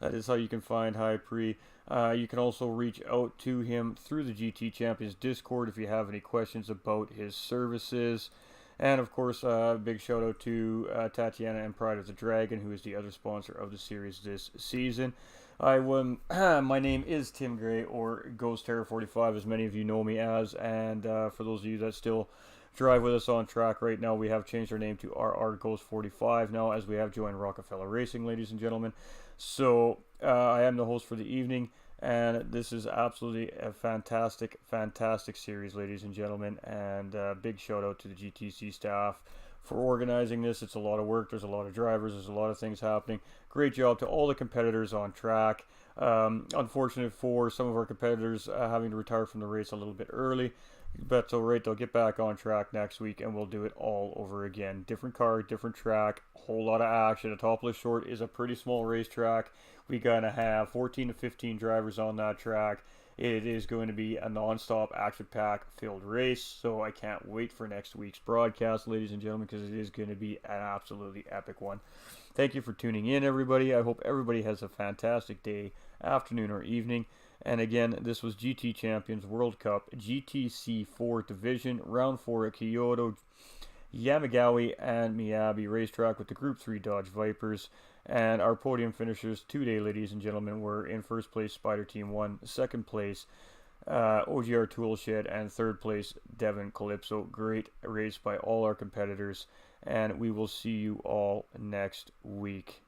That is how you can find High Pre. You can also reach out to him through the GT Champions Discord if you have any questions about his services. And of course, big shout out to Tatiana and Pride of the Dragon, who is the other sponsor of the series this season. My name is Tim Gray, or Ghost Terror 45, as many of you know me as. And for those of you that still drive with us on track right now, we have changed our name to RR Ghost 45 now, as we have joined Rockefeller Racing, ladies and gentlemen. So I am the host for the evening, and this is absolutely a fantastic, fantastic series, ladies and gentlemen. And big shout out to the GTC staff for organizing this. It's a lot of work. There's a lot of drivers. There's a lot of things happening. Great job to all the competitors on track. Unfortunate for some of our competitors having to retire from the race a little bit early. But it's alright, they'll get back on track next week and we'll do it all over again. Different car, different track, whole lot of action. A Topless Short is a pretty small racetrack. We're going to have 14 to 15 drivers on that track. It is going to be a non-stop action-packed filled race, so I can't wait for next week's broadcast, ladies and gentlemen, because it is going to be an absolutely epic one. Thank you for tuning in, everybody. I hope everybody has a fantastic day, afternoon, or evening. And again, this was GT Champions World Cup GTC 4 Division, Round 4 at Kyoto, Yamagiwa-Myabi racetrack with the Group 3 Dodge Vipers. And our podium finishers today, ladies and gentlemen, were in first place Spider Team 1, second place OGR Toolshed, and third place Devon Calypso. Great race by all our competitors, and we will see you all next week.